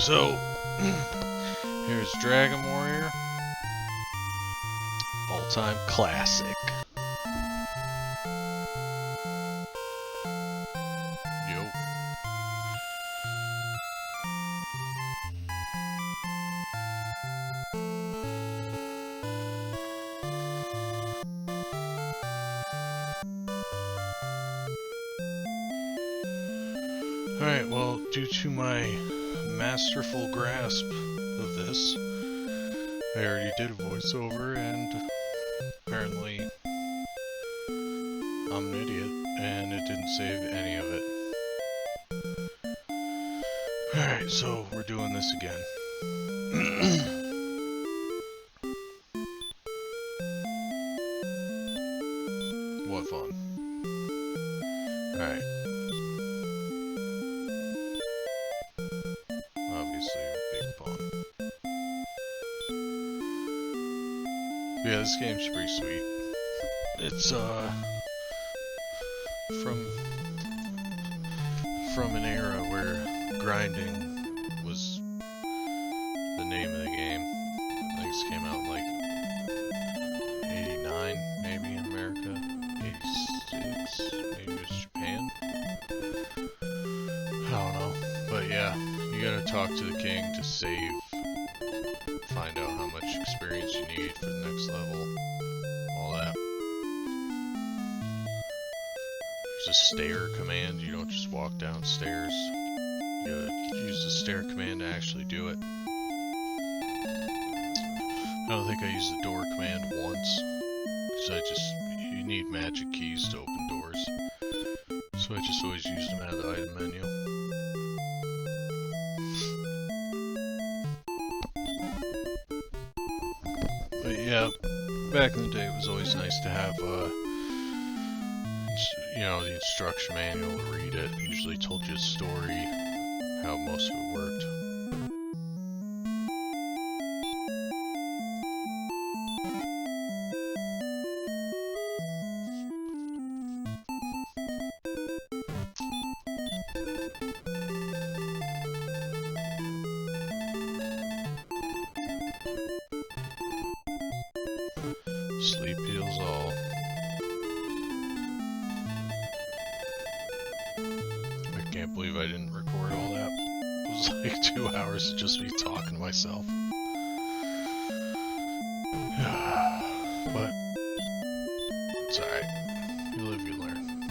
So, here's Dragon Warrior. All-time classic. Yo. Alright, well, due to my masterful grasp of this, I already did a voiceover, and apparently I'm an idiot, and it didn't save any of it. Alright, so we're doing this again. What fun. Alright. Obviously, big fun. Yeah, this game's pretty sweet. It's, from an era where grinding was the name of the game. I think this came out in like 89, maybe in America. 86, maybe it was Japan. I don't know. But yeah, you gotta talk to the king to save, find out how much experience you need for the next level, all that. There's a stair command, you don't just walk downstairs. You gotta use the stair command to actually do it. I don't think I used the door command once, because you need magic keys to open doors. So I just always used them out of the item menu. But yeah, back in the day it was always nice to have, you know, the instruction manual to read it. It usually told you a story, how most of it worked. Sleep heals all. I can't believe I didn't record all that. It was like 2 hours of just me talking to myself. But it's alright. You live, you learn.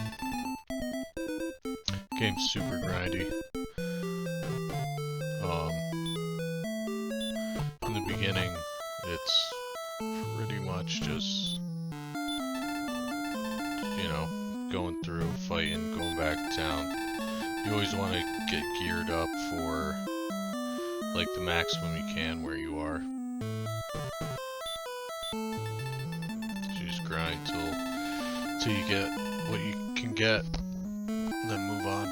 Game's super grindy. In the beginning, it's pretty much just, you know, going through, fighting, going back to town. You always want to get geared up for, like, the maximum you can where you are. So you just grind till you get what you can get, and then move on.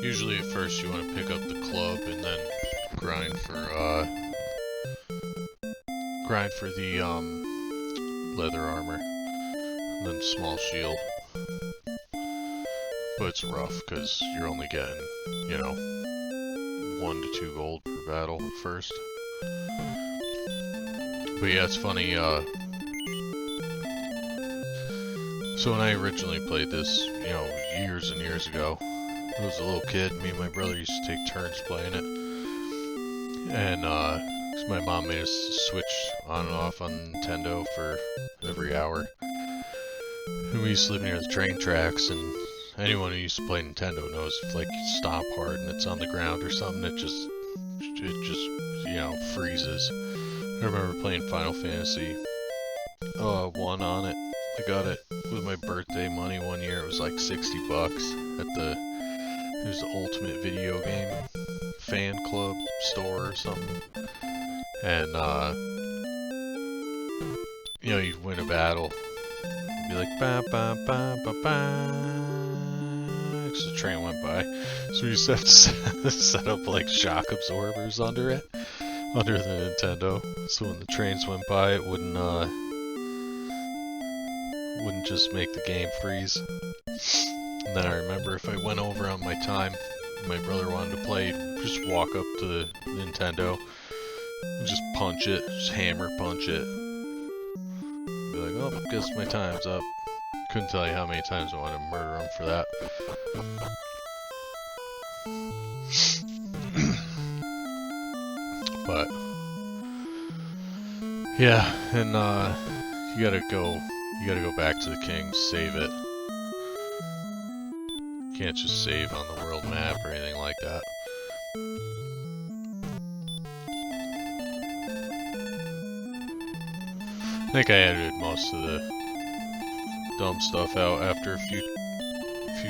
Usually at first you want to pick up the club and then grind for the leather armor, and then small shield. But it's rough because you're only getting, you know, 1 to 2 gold per battle at first. But yeah, it's funny, so when I originally played this, you know, years and years ago, I was a little kid, me and my brother used to take turns playing it. And, cause my mom made us switch on and off on Nintendo for every hour. And we used to live near the train tracks, and anyone who used to play Nintendo knows if, like, you stomp hard and it's on the ground or something, it just, you know, freezes. I remember playing Final Fantasy 1 on it. I got it with my birthday money one year. It was like 60 bucks at it was the Ultimate Video Game Fan Club store or something. And you know, you'd win a battle. You'd be like, ba ba ba ba ba. Because the train went by. So you just have to set up like shock absorbers under it, under the Nintendo. So when the trains went by, it wouldn't just make the game freeze. And then I remember if I went over on my time, my brother wanted to play, just walk up to the Nintendo, and just punch it, just hammer punch it. Be like, oh, guess my time's up. Couldn't tell you how many times I wanted to murder him for that. But yeah, and you gotta go back to the king, save it. You can't just save on the world map or anything like that. I think I edited most of the dumb stuff out after a few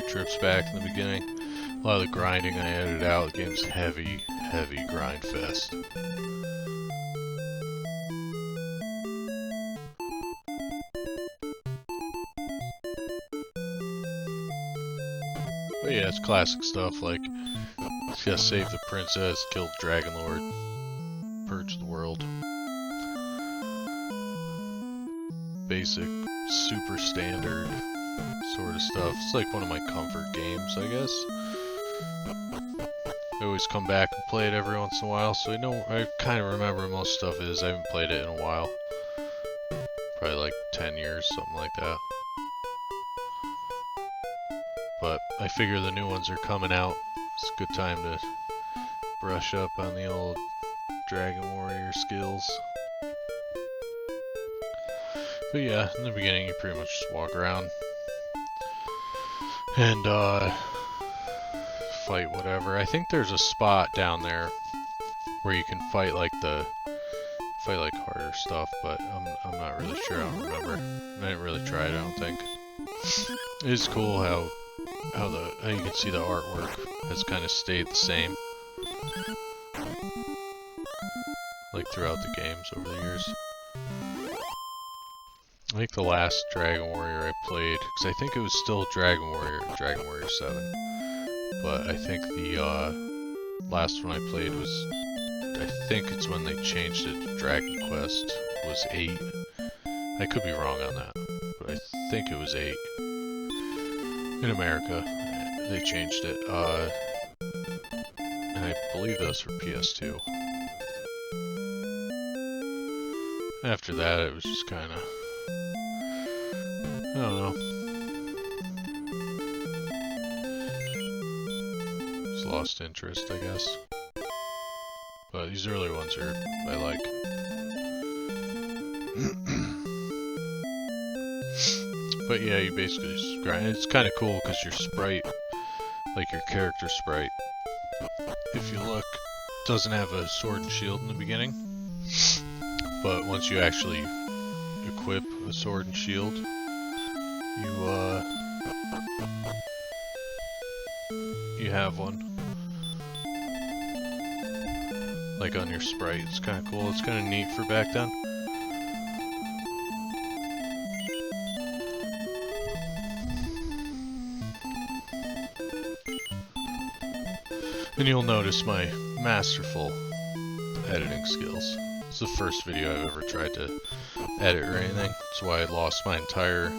trips back in the beginning. A lot of the grinding I edited out. The game's heavy grind fest. But yeah, it's classic stuff like you gotta save the princess, kill the Dragon Lord, purge the world. Basic, super standard sort of stuff. It's like one of my comfort games, I guess. I always come back and play it every once in a while, so I kind of remember most stuff is. I haven't played it in a while. Probably like 10 years, something like that. But I figure the new ones are coming out. It's a good time to brush up on the old Dragon Warrior skills. But yeah, in the beginning you pretty much just walk around and fight whatever. I think there's a spot down there where you can fight like harder stuff, but I'm not really sure. I don't remember. I didn't really try it, I don't think. It is cool how you can see the artwork has kind of stayed the same, like throughout the games over the years. I think the last Dragon Warrior I played, because I think it was still Dragon Warrior 7, but I think the last one I played was, I think it's when they changed it to Dragon Quest, was 8. I could be wrong on that, but I think it was 8. In America, they changed it, and I believe that was for PS2. After that, it was just kind of, I don't know. Just lost interest, I guess. But these early ones I like. But yeah, you basically just grind. It's kind of cool because your sprite, like your character sprite, if you look, doesn't have a sword and shield in the beginning. But once you actually equip a sword and shield, you have one. Like on your sprite. It's kind of cool. It's kind of neat for back then. And you'll notice my masterful editing skills. It's the first video I've ever tried to edit or anything. That's why I lost my entire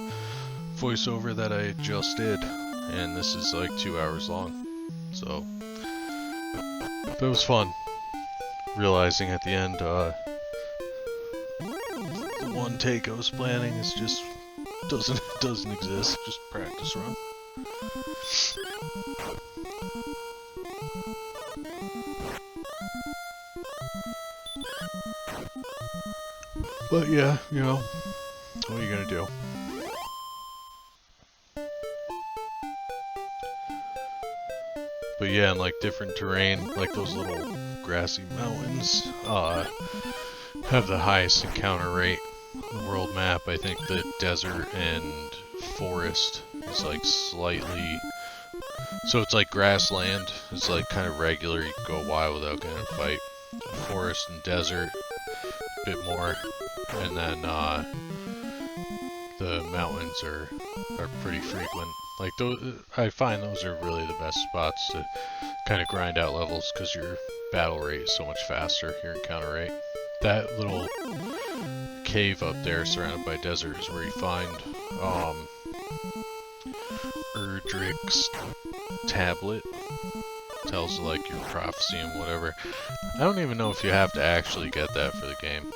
voiceover that I just did. And this is like 2 hours long. So, but it was fun. Realizing at the end, the one take I was planning is just doesn't exist. Just practice run. But yeah, you know, what are you gonna do? But yeah, and like different terrain, like those little grassy mountains, have the highest encounter rate on the world map. I think the desert and forest is like slightly, so it's like grassland, it's like kind of regular, you can go a while without getting a fight. Forest and desert bit more, and then the mountains are pretty frequent. Like those, I find those are really the best spots to kind of grind out levels because your battle rate is so much faster, your encounter rate. That little cave up there surrounded by desert is where you find Erdrick's tablet. Tells like your prophecy and whatever. I don't even know if you have to actually get that for the game,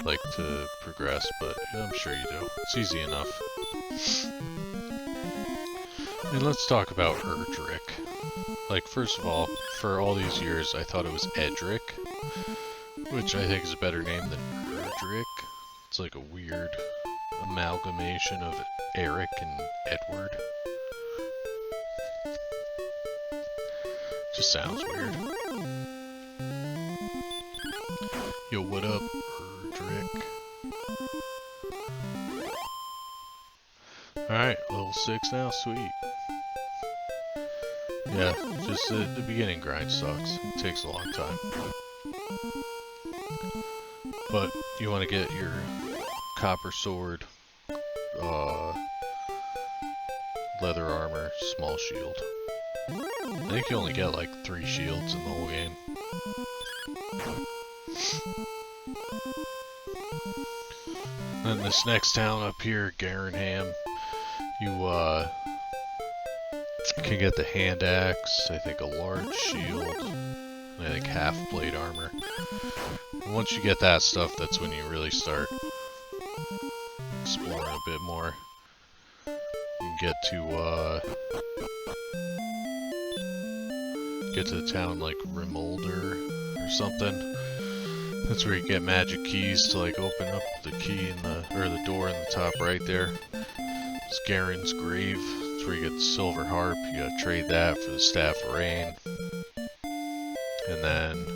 like to progress, but I'm sure you do. It's easy enough. And let's talk about Erdrick. Like, first of all, for all these years I thought it was Edric, which I think is a better name than Erdrick. It's like a weird amalgamation of Eric and Edward. Just sounds weird. Yo, what up, Erdrick? Alright, level 6 now, sweet. Yeah, just the beginning grind sucks. It takes a long time. But you want to get your copper sword, leather armor, small shield. I think you only get like 3 shields in the whole game. Then this next town up here, Garenham, you can get the hand axe, I think a large shield, and I think half plate armor. And once you get that stuff, that's when you really start exploring a bit more. You can get to the town like Rimolder or something. That's where you get magic keys to like open up the key in the door in the top right there. It's Garen's grave. That's where you get the silver harp. You gotta trade that for the staff of rain. And then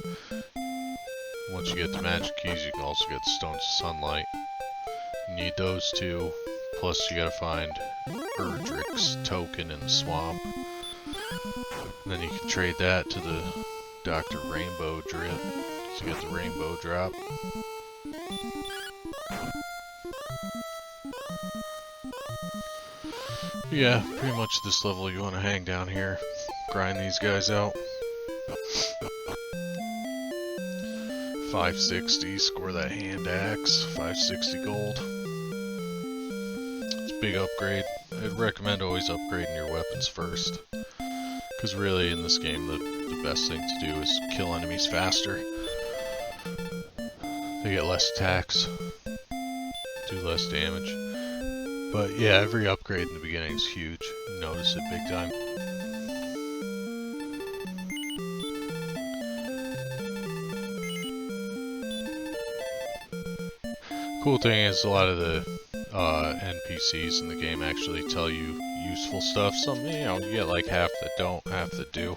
once you get the magic keys, you can also get the stones of sunlight. You need those two. Plus you gotta find Erdrick's token in the swamp. And then you can trade that to the Dr. Rainbow drip to get the rainbow drop. Yeah, pretty much this level you want to hang down here, grind these guys out. 560, score that hand axe, 560 gold. It's a big upgrade. I'd recommend always upgrading your weapons first. Because really in this game the best thing to do is kill enemies faster. They get less attacks, do less damage. But yeah, every upgrade in the beginning is huge. You notice it big time. Cool thing is a lot of the NPCs in the game actually tell you useful stuff. Some, you know, you get like half that don't, half that do.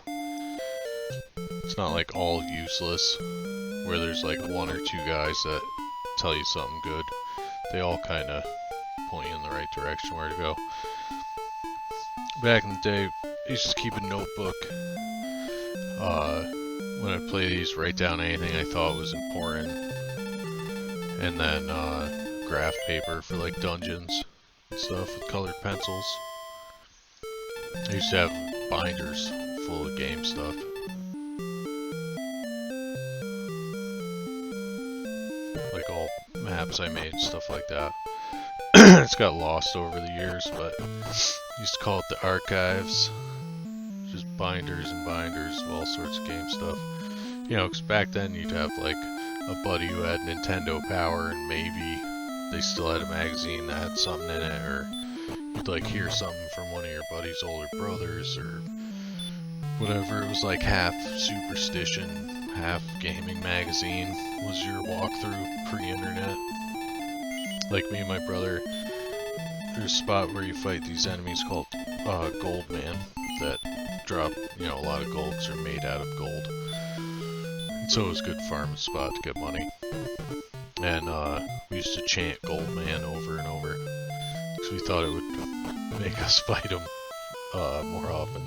It's not like all useless, where there's like 1 or 2 guys that tell you something good. They all kind of point you in the right direction where to go. Back in the day, I used to keep a notebook. When I play these, write down anything I thought was important. And then graph paper for like dungeons and stuff with colored pencils. I used to have binders full of game stuff. Like all maps I made, stuff like that. It's got lost over the years, but I used to call it the archives. Just binders and binders of all sorts of game stuff. You know, because back then you'd have like a buddy who had Nintendo Power and maybe they still had a magazine that had something in it, or you'd like hear something from one of your buddy's older brothers or whatever. It was like half superstition, half gaming magazine was your walkthrough pre-internet. Like me and my brother, there's a spot where you fight these enemies called Gold Man that drop, you know, a lot of gold because they're made out of gold. And so it was a good farming spot to get money. And we used to chant Gold Man over and over because we thought it would make us fight him more often.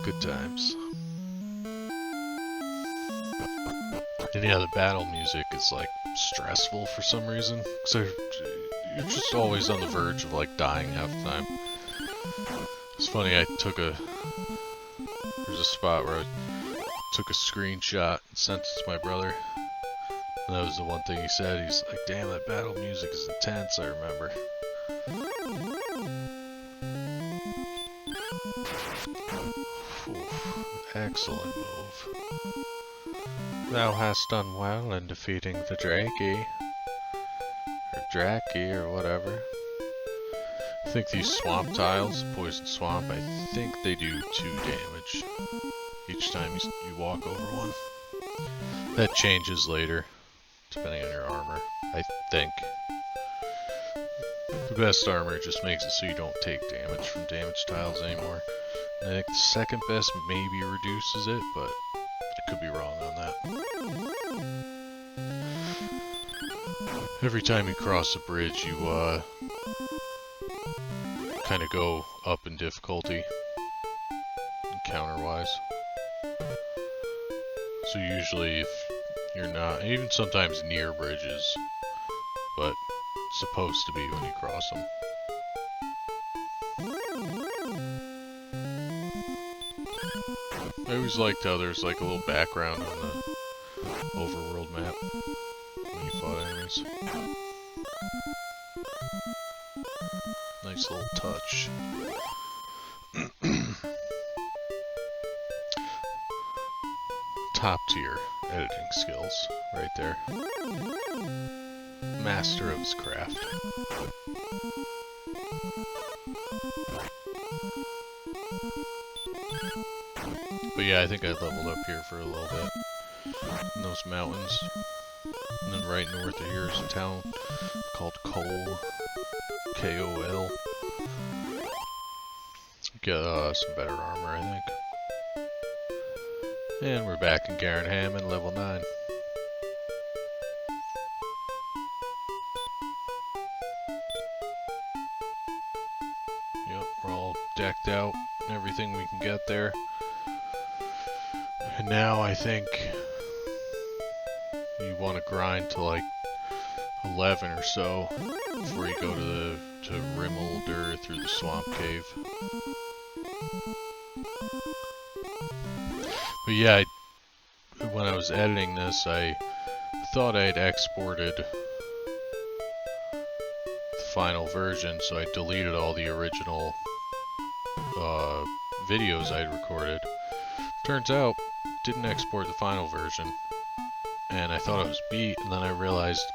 Good times. And yeah, the battle music is like stressful for some reason. So you're just always on the verge of like dying half the time. It's funny, there's a spot where I took a screenshot and sent it to my brother. And that was the one thing he said. He's like, damn, that battle music is intense, I remember. Excellent move. Thou hast done well in defeating the Draki. Or Draki, or whatever. I think these swamp tiles, Poison Swamp, I think they do 2 damage each time you walk over one. That changes later, depending on your armor, I think. The best armor just makes it so you don't take damage from damage tiles anymore. I think the second best maybe reduces it, but I could be wrong on that. Every time you cross a bridge, you kind of go up in difficulty, encounter-wise. So usually if you're not, even sometimes near bridges, but it's supposed to be when you cross them. I always liked how there's like a little background on the overworld map when you fought enemies. Nice little touch. Top tier editing skills right there. Master of his craft. But yeah, I think I leveled up here for a little bit. In those mountains. And then right north of here is a town called Cole. K-O-L. Get some better armor, I think. And we're back in Garen Hammond, level 9. Yep, we're all decked out, everything we can get there. And now I think you want to grind to like 11 or so before you go to Rimmelder through the swamp cave. But yeah, when I was editing this, I thought I had exported the final version, so I deleted all the original videos I'd recorded. Turns out, didn't export the final version, and I thought it was beat, and then I realized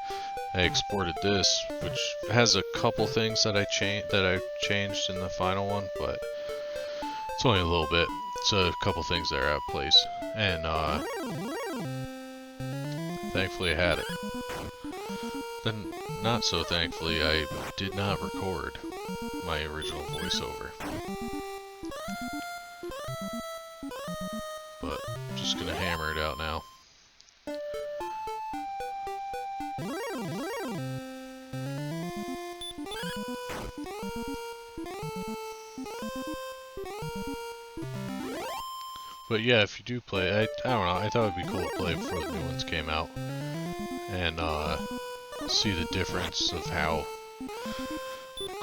I exported this, which has a couple things that I changed in the final one, but it's only a little bit. It's a couple things that are out of place, and thankfully I had it. Then, not so thankfully, I did not record my original voiceover. But I'm just gonna hammer it out now. But yeah, if you do play, I don't know, I thought it'd be cool to play before the new ones came out. And see the difference of how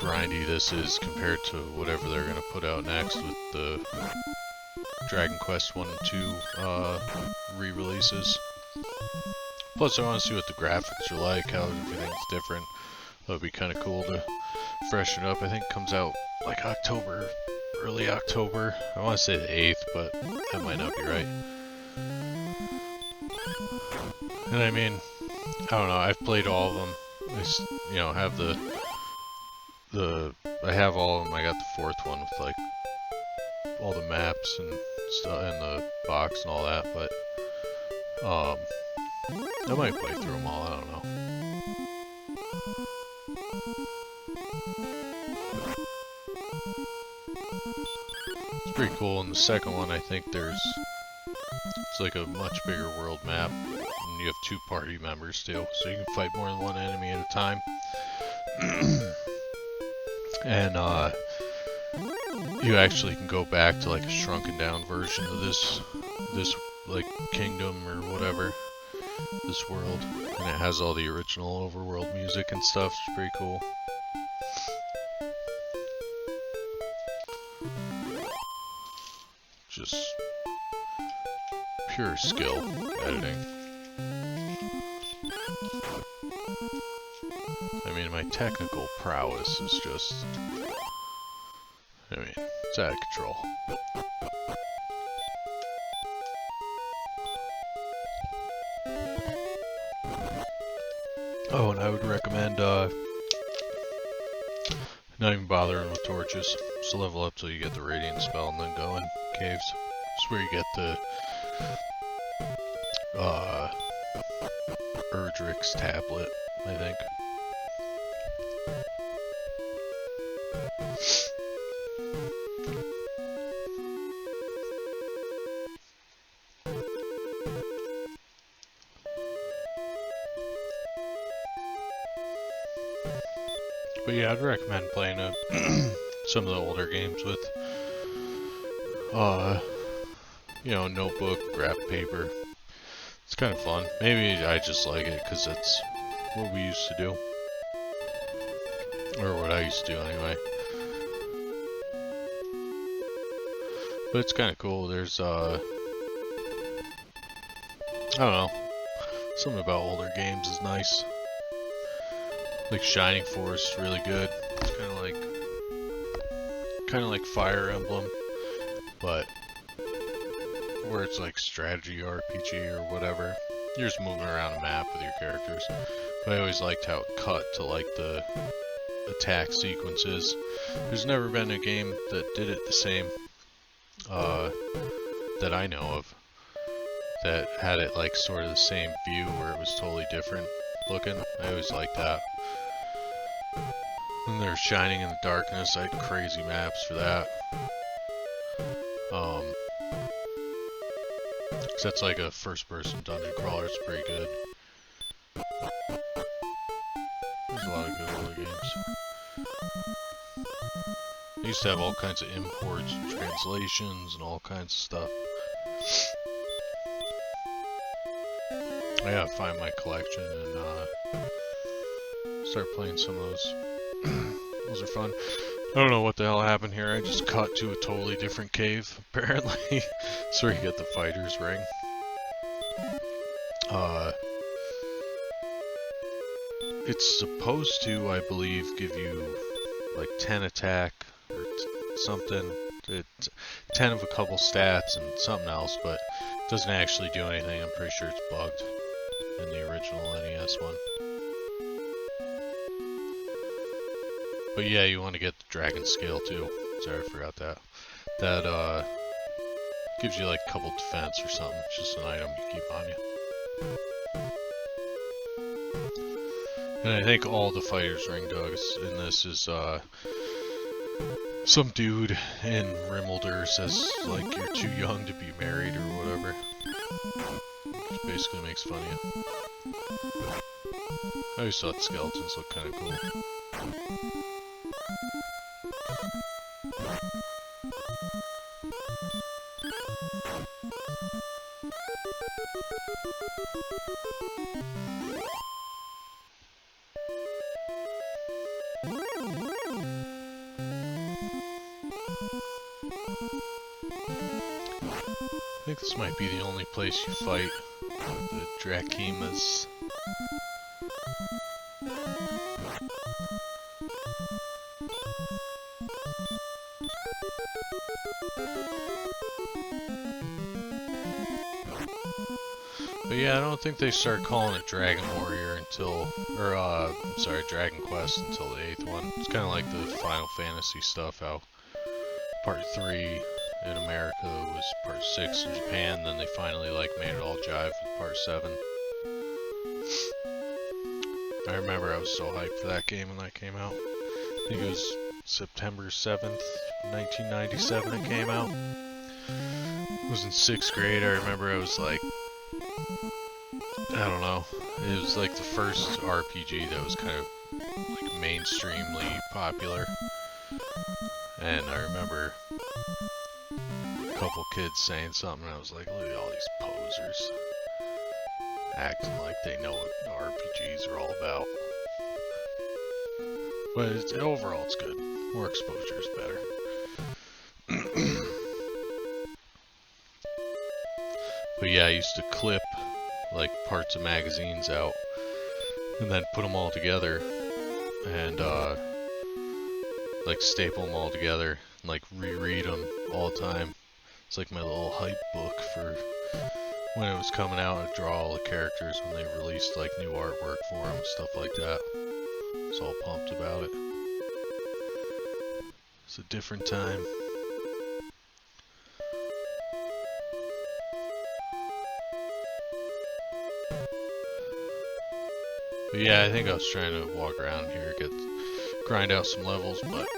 grindy this is compared to whatever they're gonna put out next with the Dragon Quest 1 and 2 re-releases. Plus I want to see what the graphics are like, how everything's different. That would be kind of cool to freshen it up. I think it comes out like October, early October. I want to say the 8th, but that might not be right. And I mean, I don't know, I've played all of them. I have I have all of them. I got the 4th one with like all the maps and stuff and the box and all that, but I might play through them all, I don't know. It's pretty cool. In the second one, I think it's like a much bigger world map, and you have 2 party members too, so you can fight more than one enemy at a time. And you actually can go back to like a shrunken down version of this like kingdom or whatever, this world, and it has all the original overworld music and stuff. It's pretty cool. Just pure skill editing. I mean, my technical prowess is just, I mean, it's out of control. Oh, and I would recommend not even bothering with torches. Just level up till you get the radiant spell and then go in caves. It's where you get the Erdrick's tablet, I think. But yeah, I'd recommend playing some of the older games with, you know, notebook, graph paper. It's kind of fun. Maybe I just like it because it's what we used to do. Or what I used to do anyway. But it's kind of cool. There's, I don't know. Something about older games is nice. Like Shining Force, really good. It's kind of like Fire Emblem, but where it's like strategy RPG or whatever. You're just moving around a map with your characters. But I always liked how it cut to like the attack sequences. There's never been a game that did it the same that I know of, that had it like sort of the same view where it was totally different looking. I always liked that. And there's Shining in the Darkness. I had crazy maps for that. Cause that's like a first-person dungeon crawler. It's pretty good. There's a lot of good older games. I used to have all kinds of imports and translations and all kinds of stuff. I gotta find my collection and start playing some of those. Those are fun. I don't know what the hell happened here. I just cut to a totally different cave, apparently. That's where you get the fighter's ring. It's supposed to, I believe, give you like 10 attack or something. 10 of a couple stats and something else, but it doesn't actually do anything. I'm pretty sure it's bugged in the original NES one. But yeah, you want to get the dragon scale too. Sorry, I forgot that. That gives you like a couple defense or something. It's just an item you keep on you. And I think all the fighters ring dogs in this is some dude in Rimmelder says like you're too young to be married or whatever. Which basically makes fun of you. I always thought skeletons look kind of cool. I think this might be the only place you fight the Drakemas. But yeah, I don't think they start calling it Dragon Warrior until, or sorry, Dragon Quest until the 8th one. It's kind of like the Final Fantasy stuff, how Part 3 in America was Part 6 in Japan, then they finally like made it all jive with Part 7. I remember I was so hyped for that game when that came out. I think it was September 7th, 1997 it came out. I was in 6th grade. I remember I was like, I don't know, it was like the first RPG that was kind of like mainstreamly popular. And I remember a couple kids saying something, and I was like, look at all these posers. acting like they know what RPGs are all about. But overall, it's good. More exposure is better. But yeah, I used to clip like parts of magazines out and then put them all together and like staple them all together and like reread them all the time. It's like my little hype book for when it was coming out, and draw all the characters when they released like new artwork for them, stuff like that. I was all pumped about it. It's a different time. But yeah, I think I was trying to walk around here, grind out some levels, but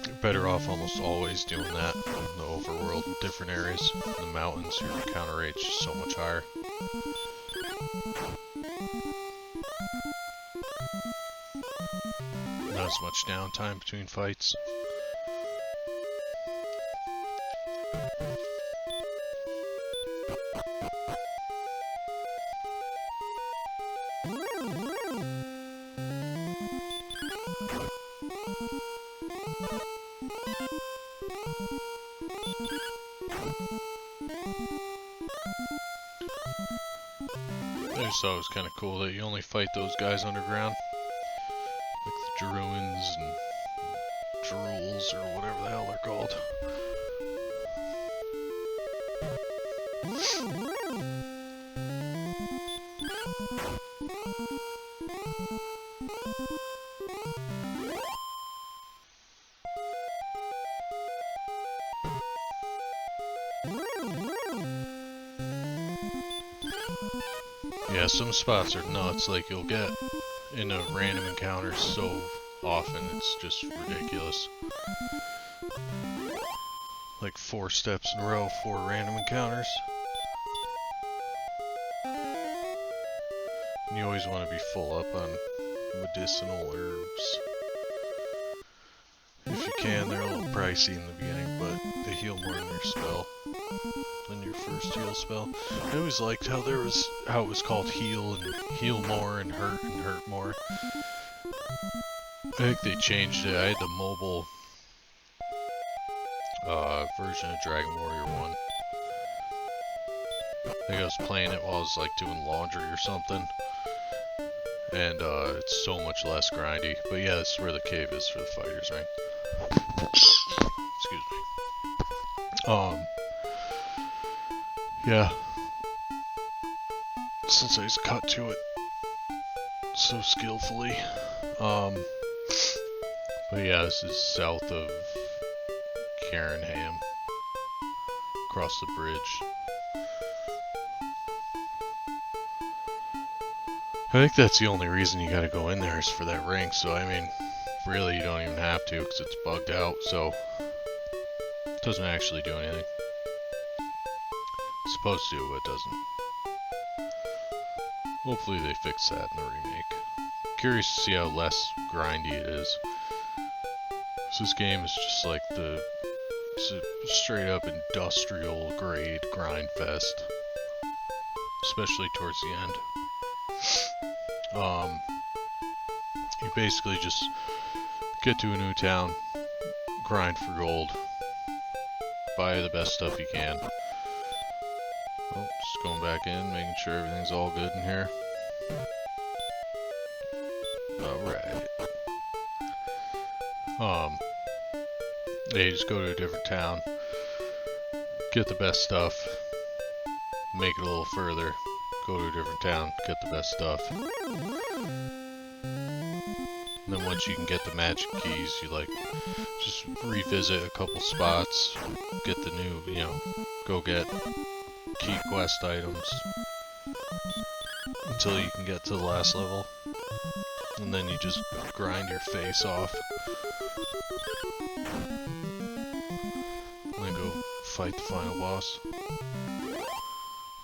you're better off almost always doing that in the overworld in different areas. In the mountains, your encounter rate's just so much higher. Not as much downtime between fights. I just thought it was kind of cool that you only fight those guys underground. Like the Druins and Drools or whatever the hell they're called. Yeah, some spots are nuts, like you'll get into random encounters so often, it's just ridiculous. Like 4 steps in a row, 4 random encounters. And you always want to be full up on medicinal herbs. If you can, they're a little pricey in the beginning, but they heal more than your spell. Than your first heal spell. I always liked how it was called heal and heal more and hurt more. I think they changed it. I had the mobile version of Dragon Warrior 1. I think I was playing it while I was like doing laundry or something. And it's so much less grindy. But yeah, this is where the cave is for the fighters, right? Excuse me. Yeah. Since I just cut to it so skillfully. But yeah, this is south of Cairnham. Across the bridge. I think that's the only reason you gotta go in there is for that ring, so I mean, really you don't even have to because it's bugged out, so it doesn't actually do anything. It's supposed to, but it doesn't. Hopefully they fix that in the remake. Curious to see how less grindy it is. This game is just like it's a straight up industrial grade grind fest. Especially towards the end. You basically just get to a new town, grind for gold, buy the best stuff you can. Oh, just going back in, making sure everything's all good in here. Alright. Yeah, you just go to a different town, get the best stuff, make it a little further, go to a different town, get the best stuff. And then once you can get the magic keys, you like just revisit a couple spots, get the new, go get key quest items until you can get to the last level. And then you just grind your face off. And then go fight the final boss.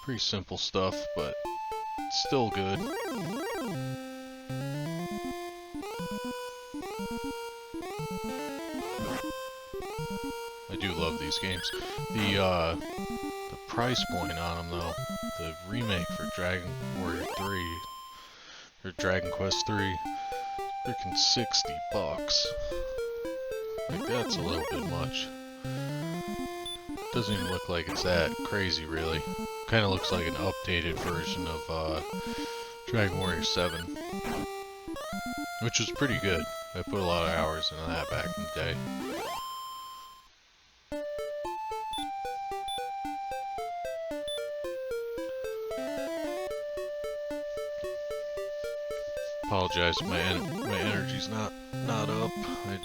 Pretty simple stuff, but still good. I do love these games. The price point on them though. The remake for Dragon Warrior 3 or Dragon Quest 3, freaking $60. Like that's a little bit much. Doesn't even look like it's that crazy really. Kind of looks like an updated version of Dragon Warrior 7, which was pretty good. I put a lot of hours into that back in the day. Apologize, my energy's not up. I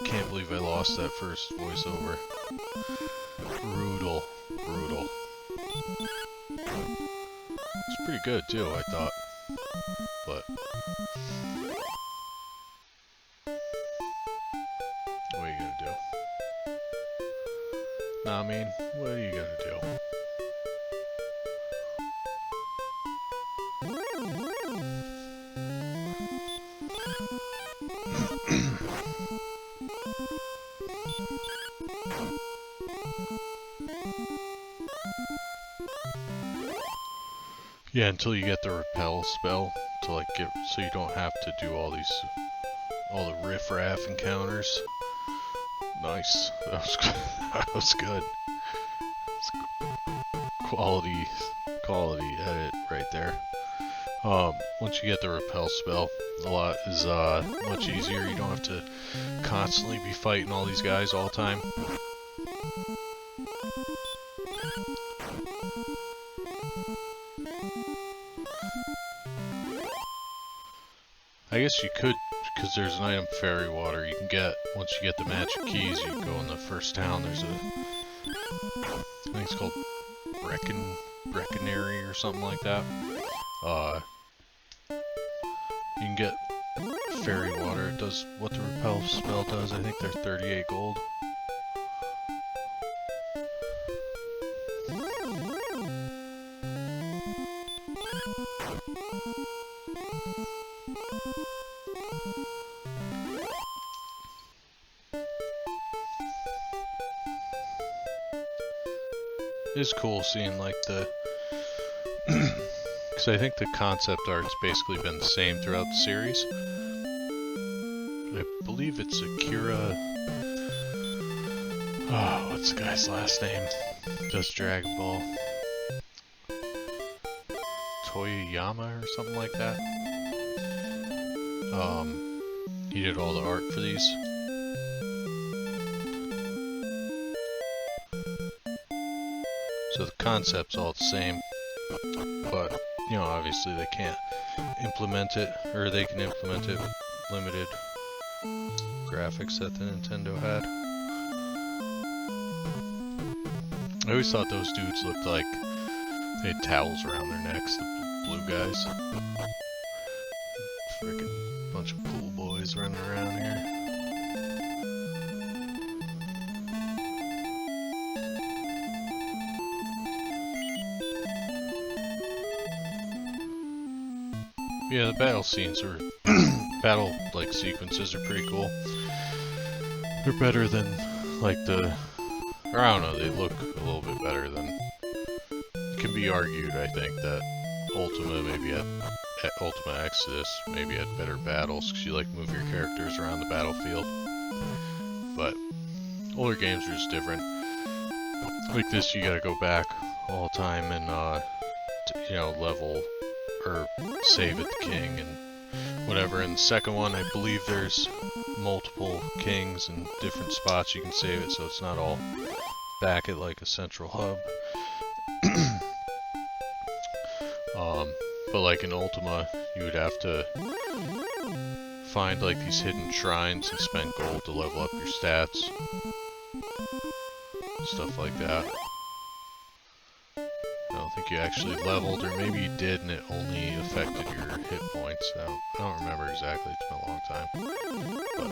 can't believe I lost that first voiceover. Brutal. It's pretty good too, I thought. But what are you gonna do? Nah, I mean, what are you gonna do? Yeah, until you get the repel spell to like get, so you don't have to do all the riff-raff encounters. Nice, that was good. That was good. Quality edit right there. Once you get the repel spell, a lot is much easier. You don't have to constantly be fighting all these guys all the time. I guess you could, because there's an item fairy water you can get. Once you get the magic keys, you go in the first town. There's I think it's called Breckenary or something like that. You can get fairy water. It does what the repel spell does. I think they're 38 gold. It's cool seeing like the, because I think the concept art's basically been the same throughout the series. I believe it's Akira, what's the guy's last name? Does Dragon Ball. Toyoyama or something like that. He did all the art for these. So the concept's all the same, but, you know, obviously they can't implement it, or they can implement it with limited graphics that the Nintendo had. I always thought those dudes looked like they had towels around their necks, the blue guys. Freaking bunch of pool boys running around here. Yeah, the battle scenes are battle like sequences are pretty cool. They're better than like the, or I don't know, they look a little bit better than. It can be argued, I think, that Ultima maybe had Ultima Exodus maybe had better battles because you like move your characters around the battlefield. But older games are just different. Like this, you gotta go back all the time and you know, level or save at the king and whatever. In the second one, I believe there's multiple kings and different spots you can save it, so it's not all back at like a central hub. But like in Ultima, you would have to find like these hidden shrines and spend gold to level up your stats. Stuff like that. I don't think you actually leveled, or maybe you did and it only affected your hit points. I don't remember exactly, it's been a long time. But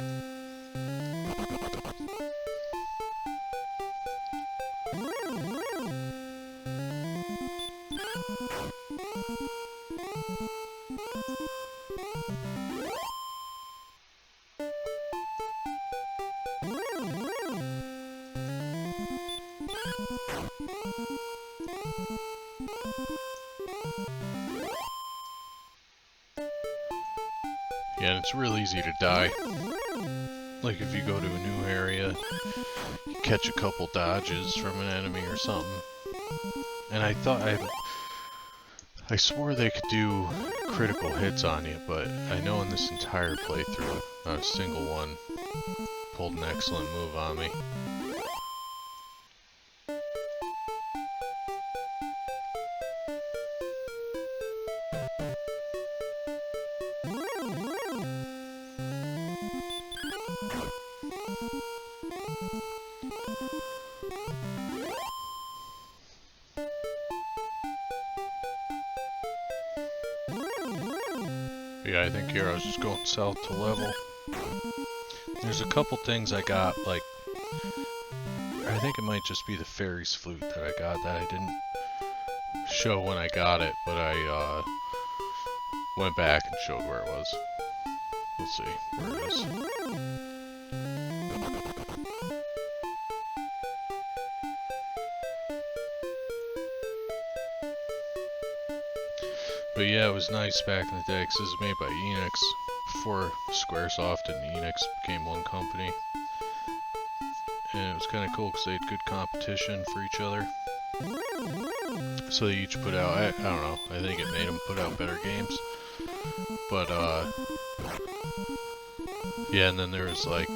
Yeah, and it's real easy to die. Like if you go to a new area, you catch a couple dodges from an enemy or something. And I thought I swore they could do critical hits on you, but I know in this entire playthrough, not a single one pulled an excellent move on me. Yeah, I think here I was just going south to level. There's a couple things I got, like, I think it might just be the fairy's flute that I got that I didn't show when I got it, but I went back and showed where it was. Let's see where it is. But yeah, it was nice back in the day, because this was made by Enix before Squaresoft and Enix became one company. And it was kind of cool because they had good competition for each other. So they each put out, I don't know, I think it made them put out better games. But yeah, and then there was like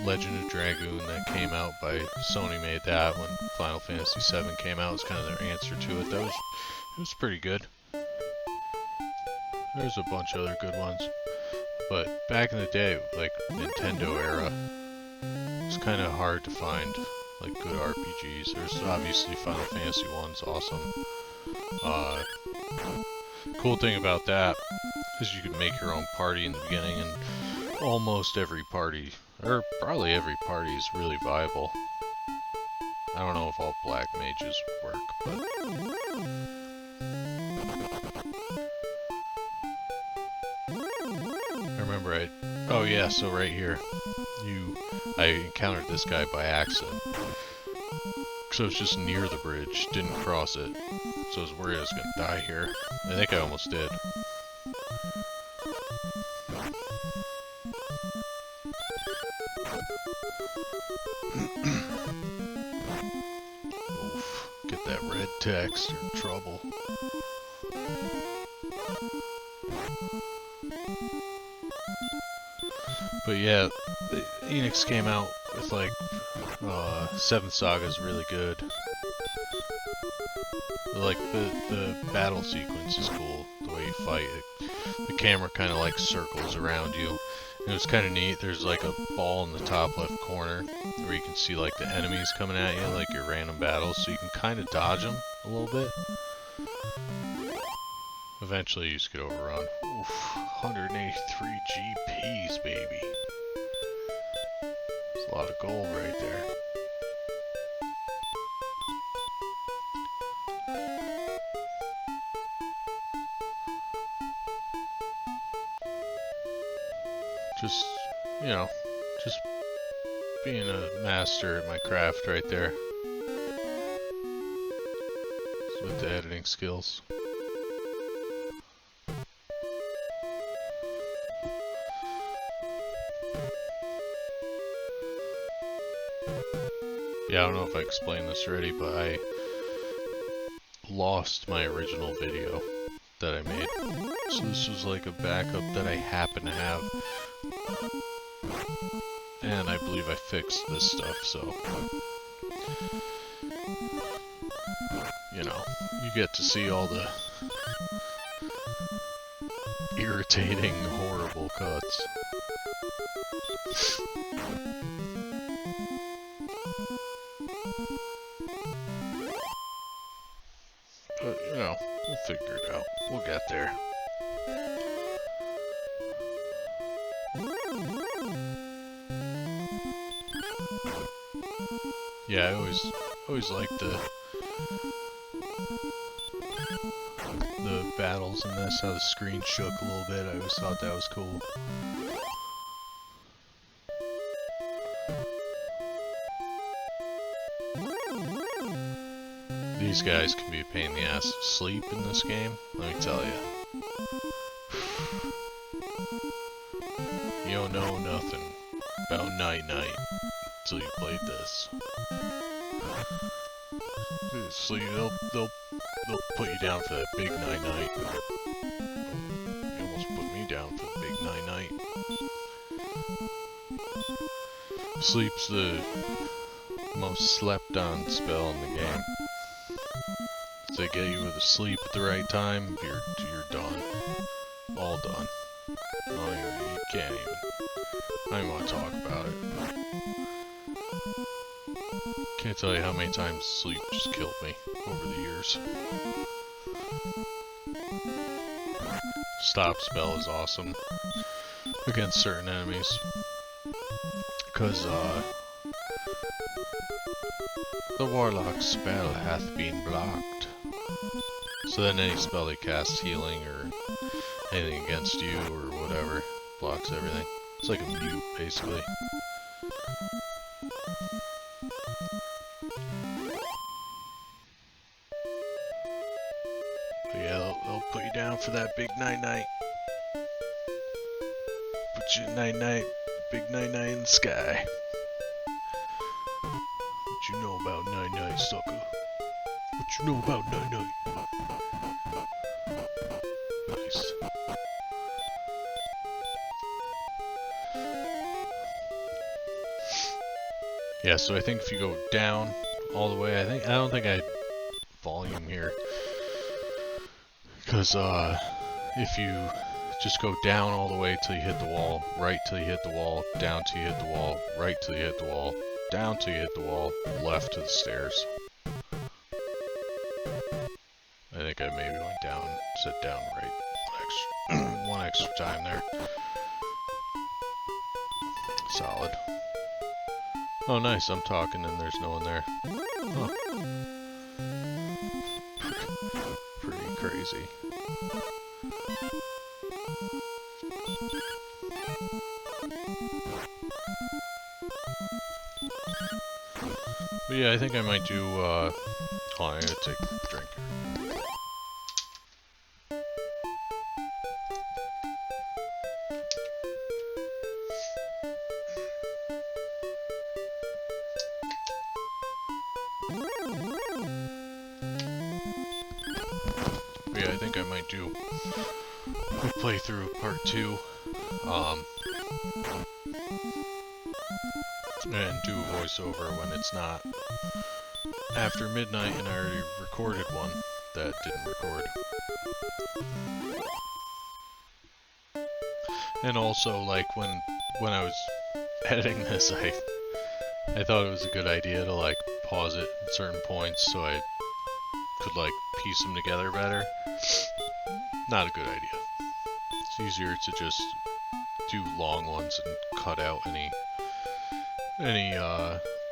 Legend of Dragoon that came out by Sony, made that when Final Fantasy VII came out. It was kind of their answer to it. It was pretty good. There's a bunch of other good ones. But back in the day, like Nintendo era, it's kind of hard to find like good RPGs. There's obviously Final Fantasy 1's awesome. Cool thing about that is you can make your own party in the beginning, and almost every party, or probably every party, is really viable. I don't know if all black mages work, but I remember oh yeah, so right here, I encountered this guy by accident. So I was just near the bridge, didn't cross it, so I was worried I was gonna die here. I think I almost did. Oof, get that red text, you're in trouble. But yeah, Enix came out with like, Seventh Saga's really good. Like, the battle sequence is cool, the way you fight. The camera kind of like circles around you. And it was kind of neat, there's like a ball in the top left corner where you can see like the enemies coming at you, like your random battles, so you can kind of dodge them a little bit. Eventually you just get overrun. Oof, 183 GPs, baby. There's a lot of gold right there. Just, you know, just being a master at my craft right there. Just with the editing skills. Yeah, I don't know if I explained this already, but I lost my original video that I made. So this was like a backup that I happen to have. And I believe I fixed this stuff, so you know, you get to see all the irritating, horrible cuts. But, you know, we'll figure it out. We'll get there. Yeah, I always liked the battles in this, how the screen shook a little bit. I always thought that was cool. These guys can be a pain in the ass to sleep in this game, let me tell you. you don't know nothing about night-night until you played this. So they'll put you down for that big night-night. You almost put me down for the big night-night. Sleep's the most slept-on spell in the game. If they get you with a sleep at the right time, you're done. All done. Oh, you can't even. I don't even want to talk about it. Can't tell you how many times sleep just killed me over the years. Stop spell is awesome against certain enemies. Because, the warlock's spell hath been blocked. So then any spell they cast, healing or anything against you or whatever, blocks everything. It's like a mute, basically. But yeah, they'll put you down for that big night-night. Put you night-night, big night-night in the sky. What you know about night-night, sucker? What you know about night-night? Nice. Yeah, so I think if you go down all the way, I don't think I had volume here. Because, if you just go down all the way till you hit the wall, right till you hit the wall, down till you hit the wall, right till you hit the wall, down till you hit the wall, left to the stairs. I think I maybe went down, said down right one extra time there. Solid. Oh nice, I'm talking and there's no one there. Huh. Pretty crazy. But yeah, I think I might do, oh, I gotta take a drink. But yeah, I think I might do a playthrough part 2, and do a voiceover when it's not after midnight and I already recorded one that didn't record. And also, like, when I was editing this, I thought it was a good idea to, like, pause it at certain points so I could, like, piece them together better. Not a good idea. It's easier to just do long ones and cut out any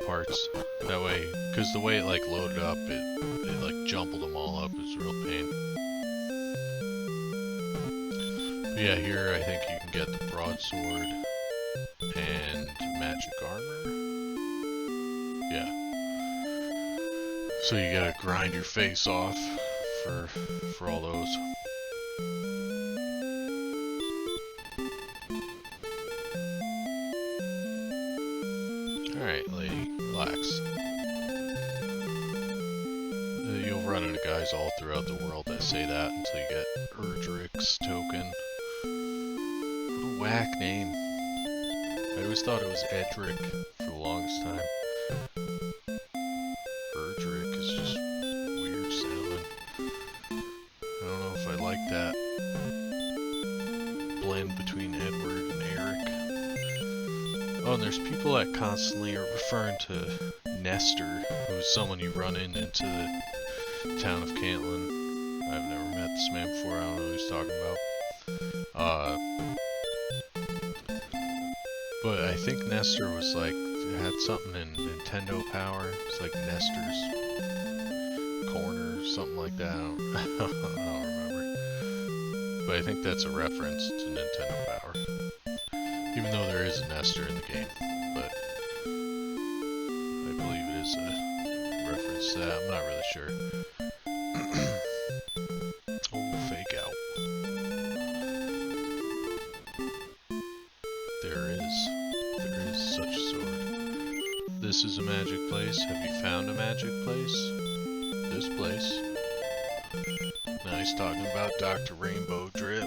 parts. That way, because the way it, like, loaded up, it like, jumbled them all up. It's a real pain. But yeah, here I think you can get the broadsword and magic armor. Yeah. So you gotta grind your face off for all those. Alright, lady, relax. You'll run into guys all throughout the world that say that until you get Erdrick's token. What a whack name. I always thought it was Edric for the longest time. Erdrick is just weird sounding. I don't know if I like that blend between Edward and Eric. Oh, and there's people that constantly are referring to Nestor, who's someone you run into the town of Cantlin. I've never met this man before, I don't know who he's talking about. But I think Nestor was like, had something in Nintendo Power. It's like Nestor's Corner, something like that. I don't remember. But I think that's a reference to Nintendo Power. Even though there is a Nestor in the game, but I believe it is a reference to that. I'm not really sure. Oh, fake out. There this is a magic place. Have you found a magic place? This place. Now he's talking about Dr. Rainbow Drip.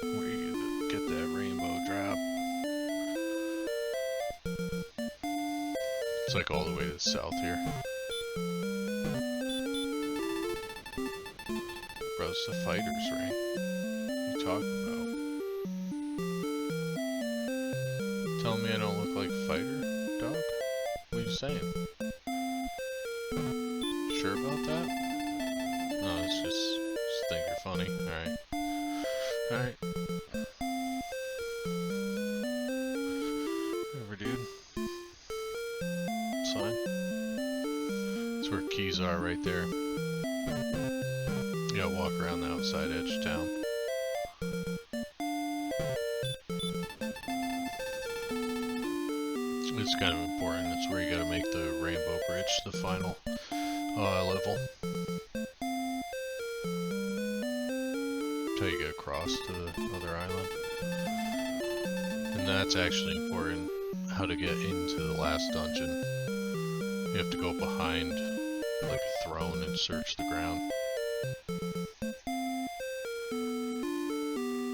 Where you get that rainbow drop. It's like all the way to the south here. Bro, it's the fighter's ring. What are you talking about? Telling me I don't look like a fighter, dog? What are you saying? Sure about that? No, it's just think you're funny. Alright. Alright. Whatever, dude. It's fine. That's where keys are right there. You gotta walk around the outside edge of town. It's kind of important. It's where you gotta make the Rainbow Bridge the final level. Until you get across to the other island. And that's actually important. How to get into the last dungeon. You have to go behind like a throne and search the ground.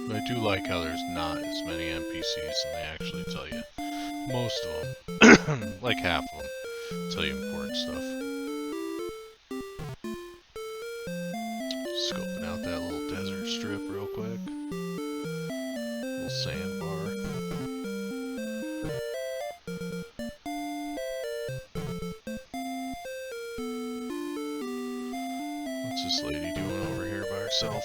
But I do like how there's not as many NPCs and they actually tell you. Most of them, like half of them, tell you important stuff. Scoping out that little desert strip real quick. Little sandbar. What's this lady doing over here by herself?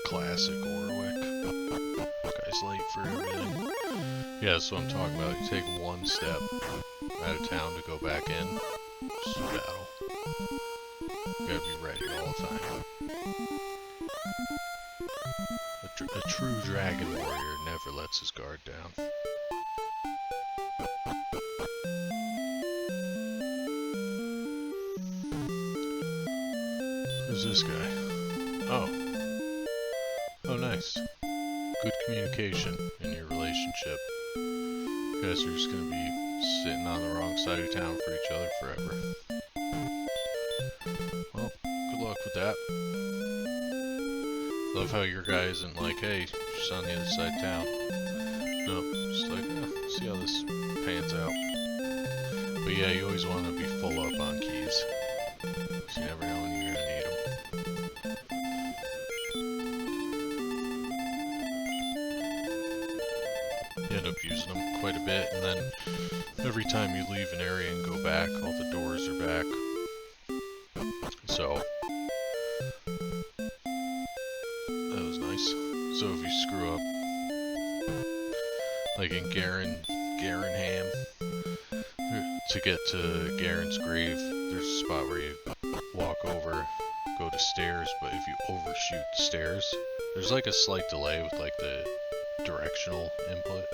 Classic Orwick. Guy's late for everything. Yeah, that's what I'm talking about. You take one step out of town to go back in. It's a battle. You gotta be ready all the time. A true dragon warrior never lets his guard down. Who's this guy? Oh. Oh, nice. Good communication in your relationship. You guys are just gonna be sitting on the wrong side of town for each other forever. Well, good luck with that. Love how your guy isn't like, hey, just on the other side of town. No, just like, see how this pans out. But yeah, you always want to be full up on keys. Because you never know when you're gonna need them. You end up using them quite a bit, and then every time you leave an area and go back, all the doors are back. So that was nice. So if you screw up, like in Garenham, to get to Garen's grave, there's a spot where you walk over, go to stairs, but if you overshoot the stairs, there's like a slight delay with like the directional input.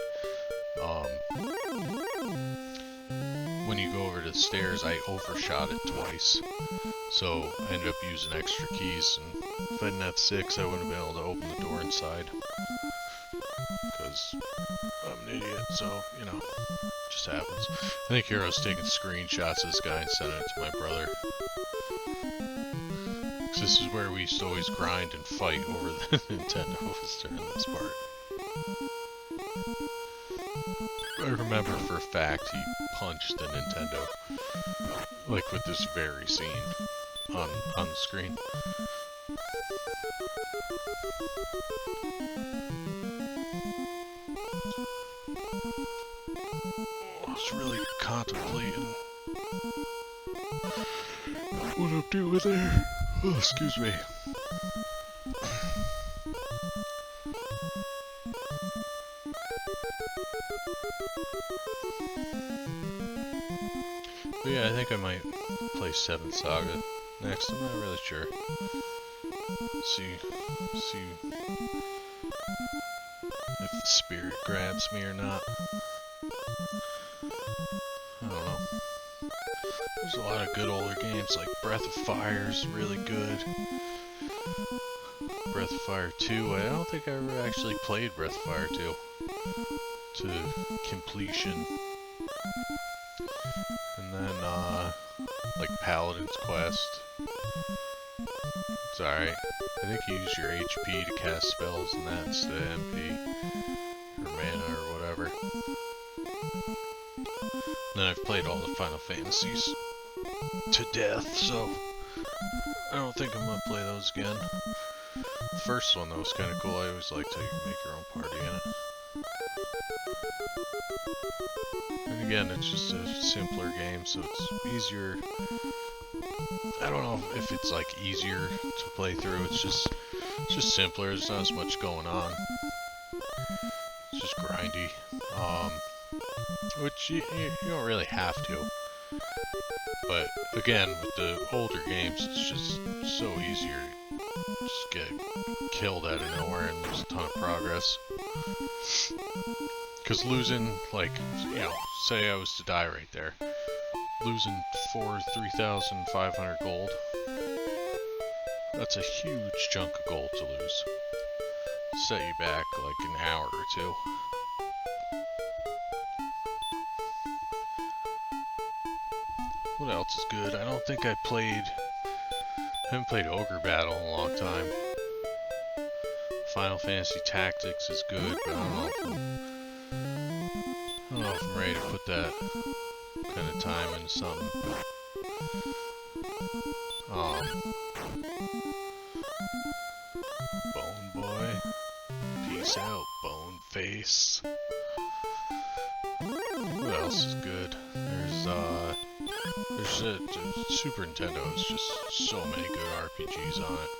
When you go over to the stairs, I overshot it twice, so I ended up using extra keys, and if I didn't have 6, I wouldn't have been able to open the door inside, because I'm an idiot, so, you know, it just happens. I think Hero's taking screenshots of this guy and sending it to my brother. Because this is where we used to always grind and fight over the Nintendo was during this part. I remember for a fact he punched the Nintendo, like with this very scene on the screen. I was really contemplating what I'm doing there. Oh, excuse me. But yeah, I think I might play 7th Saga next. I'm not really sure. See if the spirit grabs me or not. I don't know. There's a lot of good older games, like Breath of Fire's really good. Breath of Fire 2, I don't think I ever actually played Breath of Fire 2. to completion. And then, like Paladin's Quest. It's alright. I think you use your HP to cast spells and that instead of MP. Or mana or whatever. And then I've played all the Final Fantasies to death, so I don't think I'm gonna play those again. The first one though was kinda cool. I always liked how you can make your own party in it. And again, it's just a simpler game, so it's easier. I don't know if it's like easier to play through. It's just simpler. There's not as much going on. It's just grindy, which you don't really have to. But again, with the older games, it's just so easier to just get killed out of nowhere and lose a ton of progress. Because losing, like, you know, say I was to die right there, losing 3,500 gold, that's a huge chunk of gold to lose. Set you back like an hour or two. What else is good? I don't think I haven't played Ogre Battle in a long time. Final Fantasy Tactics is good, but I don't know if I'm ready to put that kind of time into something. Bone Boy. Peace out, Bone Face. What else is good? There's Super Nintendo has just so many good RPGs on it.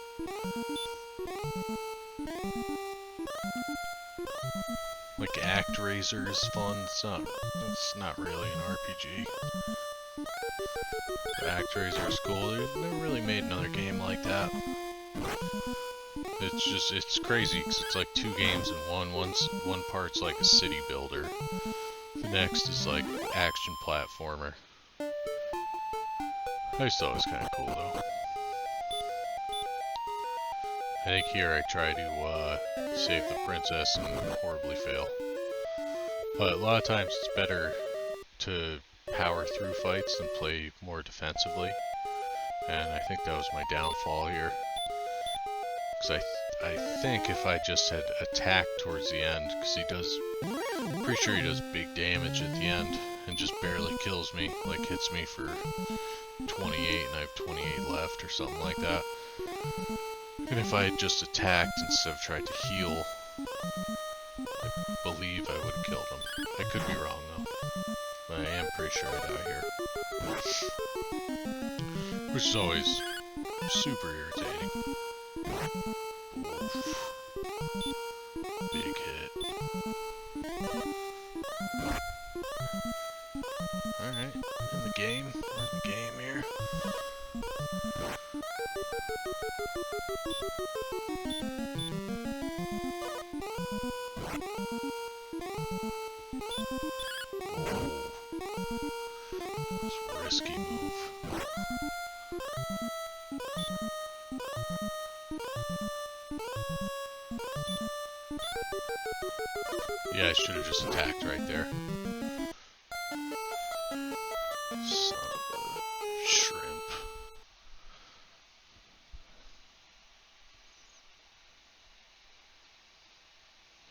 Like ActRaiser is fun. It's not really an RPG. But ActRaiser is cool. They never really made another game like that. It's crazy because it's like two games in one. One part's like a city builder. The next is like action platformer. I just thought it was kind of cool though. I think here I try to save the princess and horribly fail. But a lot of times it's better to power through fights than play more defensively. And I think that was my downfall here. Because I think if I just had attacked towards the end, because I'm pretty sure he does big damage at the end and just barely kills me, like hits me for 28 and I have 28 left or something like that. And if I had just attacked instead of tried to heal, I believe I would have killed him. I could be wrong though, but I am pretty sure I die here. Which is always super irritating. Oof. Big hit. Alright, in the game. We're in the game here. Oh. This risky move. Yeah, I should have just attacked right there. Son of a shrimp.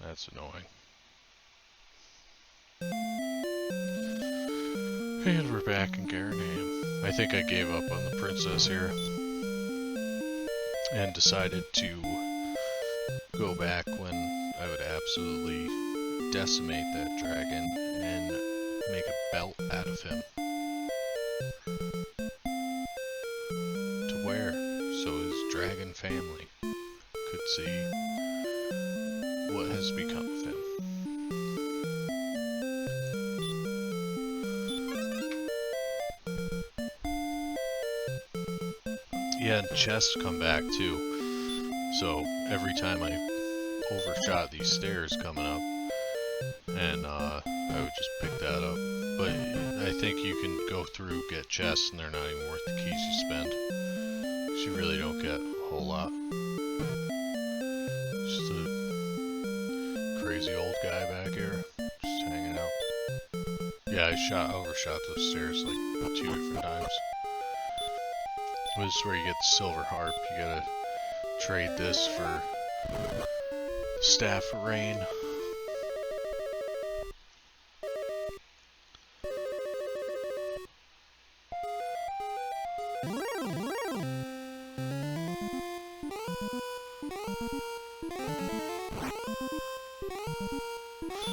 That's annoying. And we're back in Garanham. I think I gave up on the princess here. And decided to go back when I would absolutely decimate that dragon and make a belt out of him. To wear, so his dragon family could see what has become of him. Yeah, and chests come back too. So every time I overshot these stairs coming up, and I would just pick that up. But I think you can go through, get chests, and they're not even worth the keys you spend. Because you really don't get a whole lot. Just a crazy old guy back here. Just Yeah, I overshot those stairs like 2 different times. This is where you get the silver harp. You gotta trade this for staff of rain.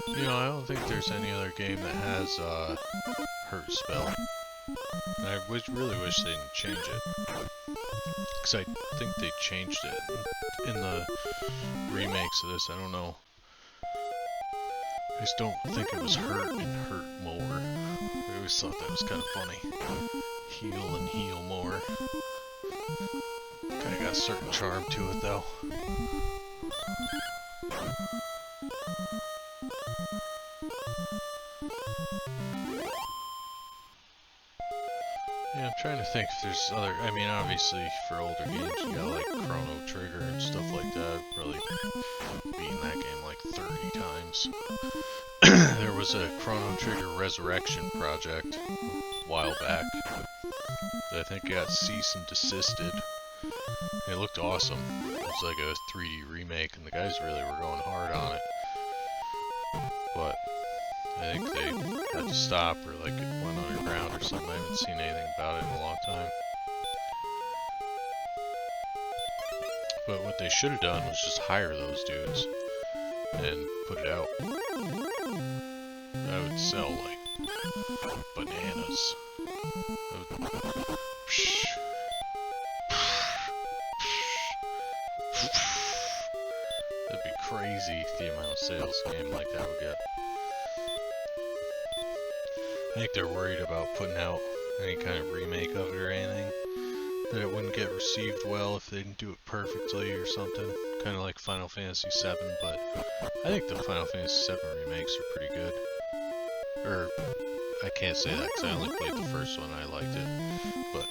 You know, I don't think there's any other game that has hurt spell. And I really wish they didn't change it. Because I think they changed it in the remakes of this. I don't know. I just don't think it was hurt and hurt more. I always thought that was kind of funny. Heal and heal more. Kinda got a certain charm to it though. Yeah, I'm trying to think if there's other... I mean, obviously, for older games, you got, like, Chrono Trigger and stuff like that. I've probably beaten that game, like, 30 times. There was a Chrono Trigger Resurrection project a while back that I think got cease and desisted. It looked awesome. It was like a 3D remake, and the guys really were going hard on it. But I think they had to stop, or like it went underground or something. I haven't seen anything about it in a long time. But what they should have done was just hire those dudes and put it out. That would sell like bananas. That'd be crazy the amount of sales a game like that would get. I think they're worried about putting out any kind of remake of it or anything, that it wouldn't get received well if they didn't do it perfectly or something. Kind of like Final Fantasy VII, but I think the Final Fantasy VII remakes are pretty good. Or, I can't say that because I only played the first one, I liked it. But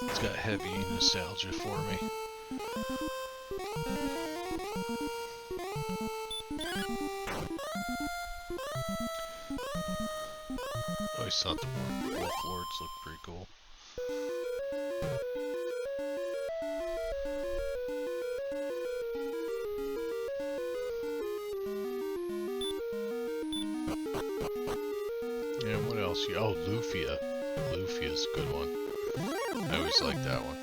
it's got heavy nostalgia for me. I always thought the Wolf Lords looked pretty cool. Yeah, what else? Oh, Lufia. Lufia's a good one. I always liked that one.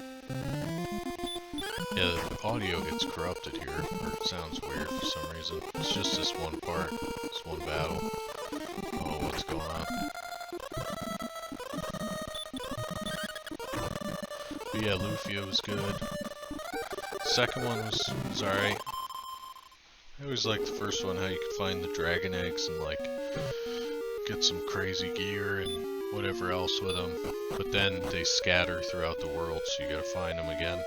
Yeah, the audio gets corrupted here, or it sounds weird for some reason. It's just this one part, this one battle. I don't know what's going on. But yeah, Lufia was good. Second one was alright. I always liked the first one, how you could find the dragon eggs and like get some crazy gear and whatever else with them. But then they scatter throughout the world, so you gotta find them again.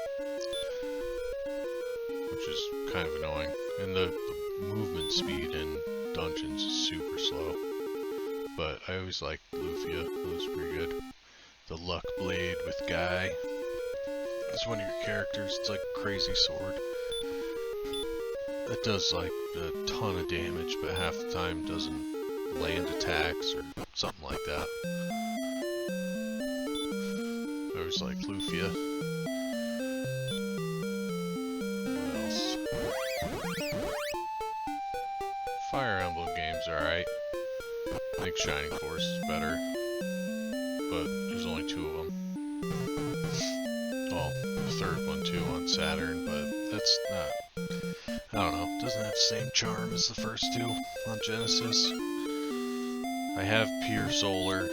Which is kind of annoying. And the movement speed in dungeons is super slow. But I always liked Lufia, it was pretty good. The Luck Blade with Guy. It's one of your characters, it's like a crazy sword. It does like a ton of damage, but half the time doesn't land attacks or something like that. I always like Lufia. What else? Fire Emblem games are alright. I think Shining Force is better, but there's only 2 of them. Well, the third one too on Saturn, but that's not, I don't know, doesn't have the same charm as the first 2 on Genesis. I have Pure Solar,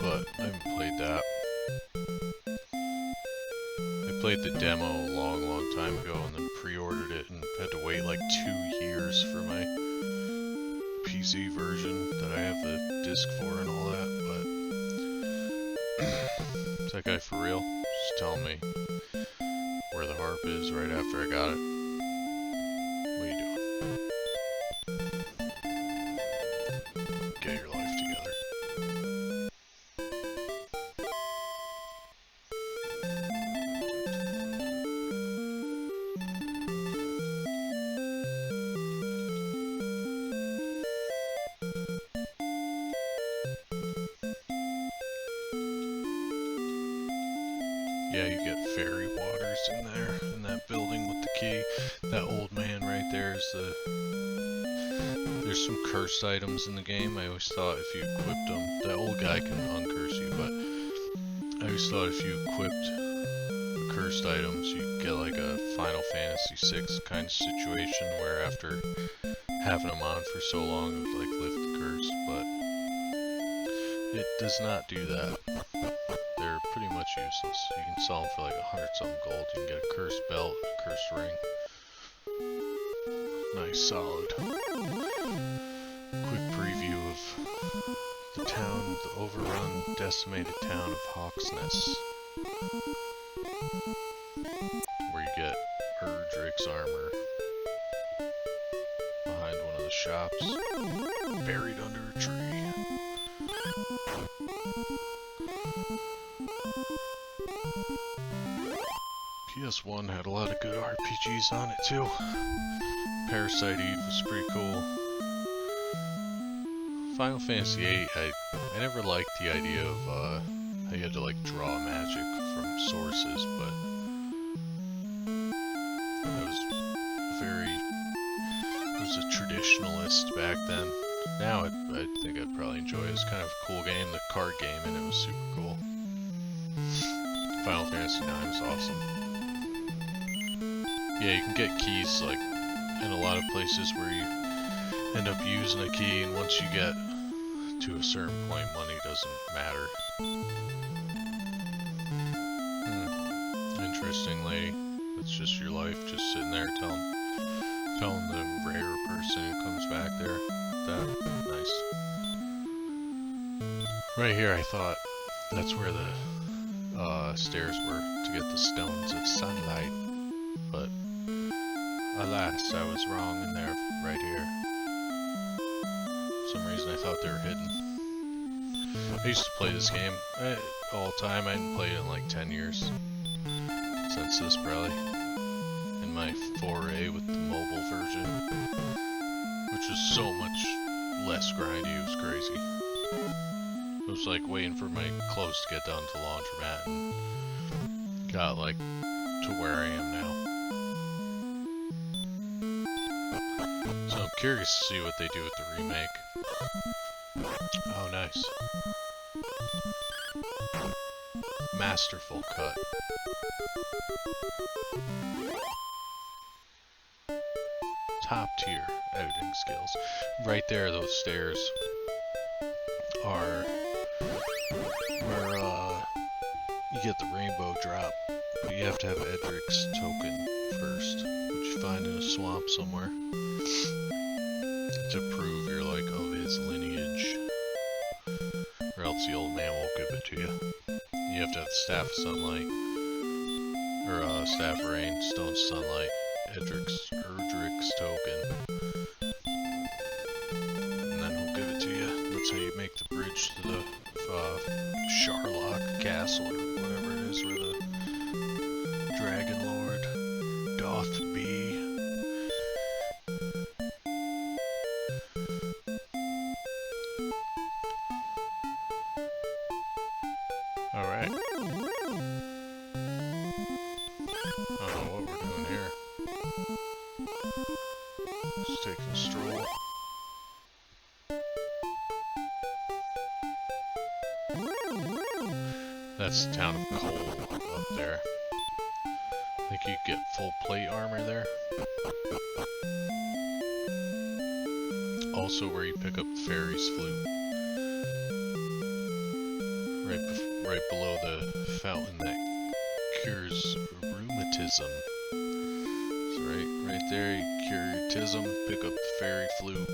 but I haven't played that. I played the demo a long time ago and then pre-ordered it and had to wait like 2 years for my PC version that I have the disc for and all that, but is that guy for real? Just telling me where the harp is right after I got it. What are you doing? Get your life together. Yeah, you get fairy waters in there, in that building with the key. That old man right there is the... There's some cursed items in the game. I always thought if you equipped them... That old guy can uncurse you, but... I always thought if you equipped the cursed items, you get like a Final Fantasy VI kind of situation where after having them on for so long it would like lift the curse, but it does not do that. They're pretty much useless. You can sell them for like 100-something gold. You can get a cursed belt, a cursed ring. Nice, solid. Quick preview of the town, the overrun, decimated town of Hawksness. Where you get Erdrick's armor. Behind one of the shops. Buried under a tree. PS1 had a lot of good RPGs on it too. Parasite Eve was pretty cool. Final Fantasy VIII, I never liked the idea of how you had to like draw magic from sources, but I was a traditionalist back then. Now I think I'd probably enjoy it. It's kind of a cool game. The card game in it was super cool. Final Fantasy IX is awesome. Yeah, you can get keys like in a lot of places where you end up using a key, and once you get to a certain point, money doesn't matter. Interesting lady. It's just your life, just sitting there telling the rare person who comes back there that. Nice. Right here, I thought that's where the stairs were to get the stones of sunlight, but alas, I was wrong, and they're right here. For some reason I thought they were hidden. I used to play this game all the time. I hadn't played it in like 10 years. Since this probably. In my foray with the mobile version. Which was so much less grindy, it was crazy. It was like waiting for my clothes to get done to the laundromat and got like to where I am now. So I'm curious to see what they do with the remake. Oh, nice. Masterful cut. Top tier editing skills. Right there, those stairs are where you get the rainbow drop, but you have to have Edric's token first, which you find in a swamp somewhere, to prove you're like of his lineage, or else the old man won't give it to you. You have to have the Staff of Sunlight, or Staff of Rain, Stone Sunlight, Erdrick's token, and then he'll give it to you. That's how you make the bridge to the Sharlock Castle, or whatever it is, where the Dragon Lord doth be. Alright. I don't know what we're doing here. Just taking a stroll. That's the town of Cole up there. I think you get full plate armor there. Also where you pick up the fairy's flute. Right below the fountain that cures rheumatism. So right there, you cure your tism, pick up the fairy flute.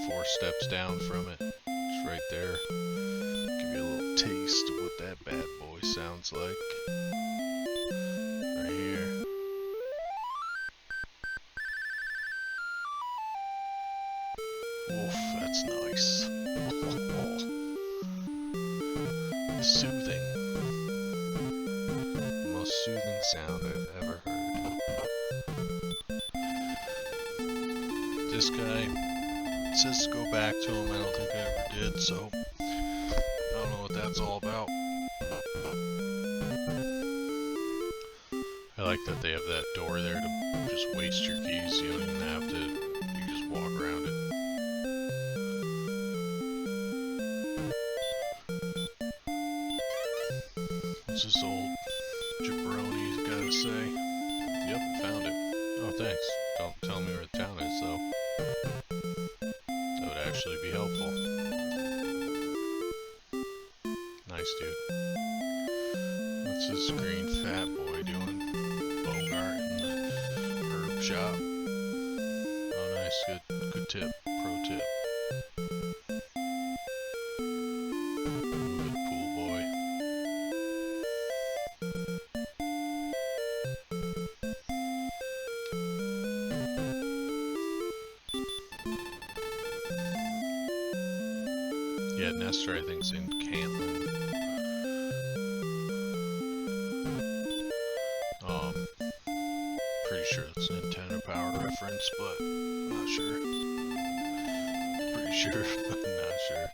4 steps down from it. It's right there. Give you a little taste of what that bad boy sounds like. Right here. Woof, that's nice. Soothing. The most soothing sound I've ever heard. This guy says to go back to him. I don't think I ever did, so I don't know what that's all about. I like that they have that door there to just waste your keys. You don't even have to, you just walk around it. What's this old jabroni's gotta say? Yep, found it. Oh, thanks. Don't tell me where the town is, though. That would actually be helpful. Nice, dude. What's this green fat boy doing? Bogart in the herb shop. Oh, nice. Good tip. Pro tip. Good pool boy. Yeah, Nestor, I think, is in Canton. Pretty sure it's an Nintendo Power reference, but I'm not sure. Pretty sure, but not sure.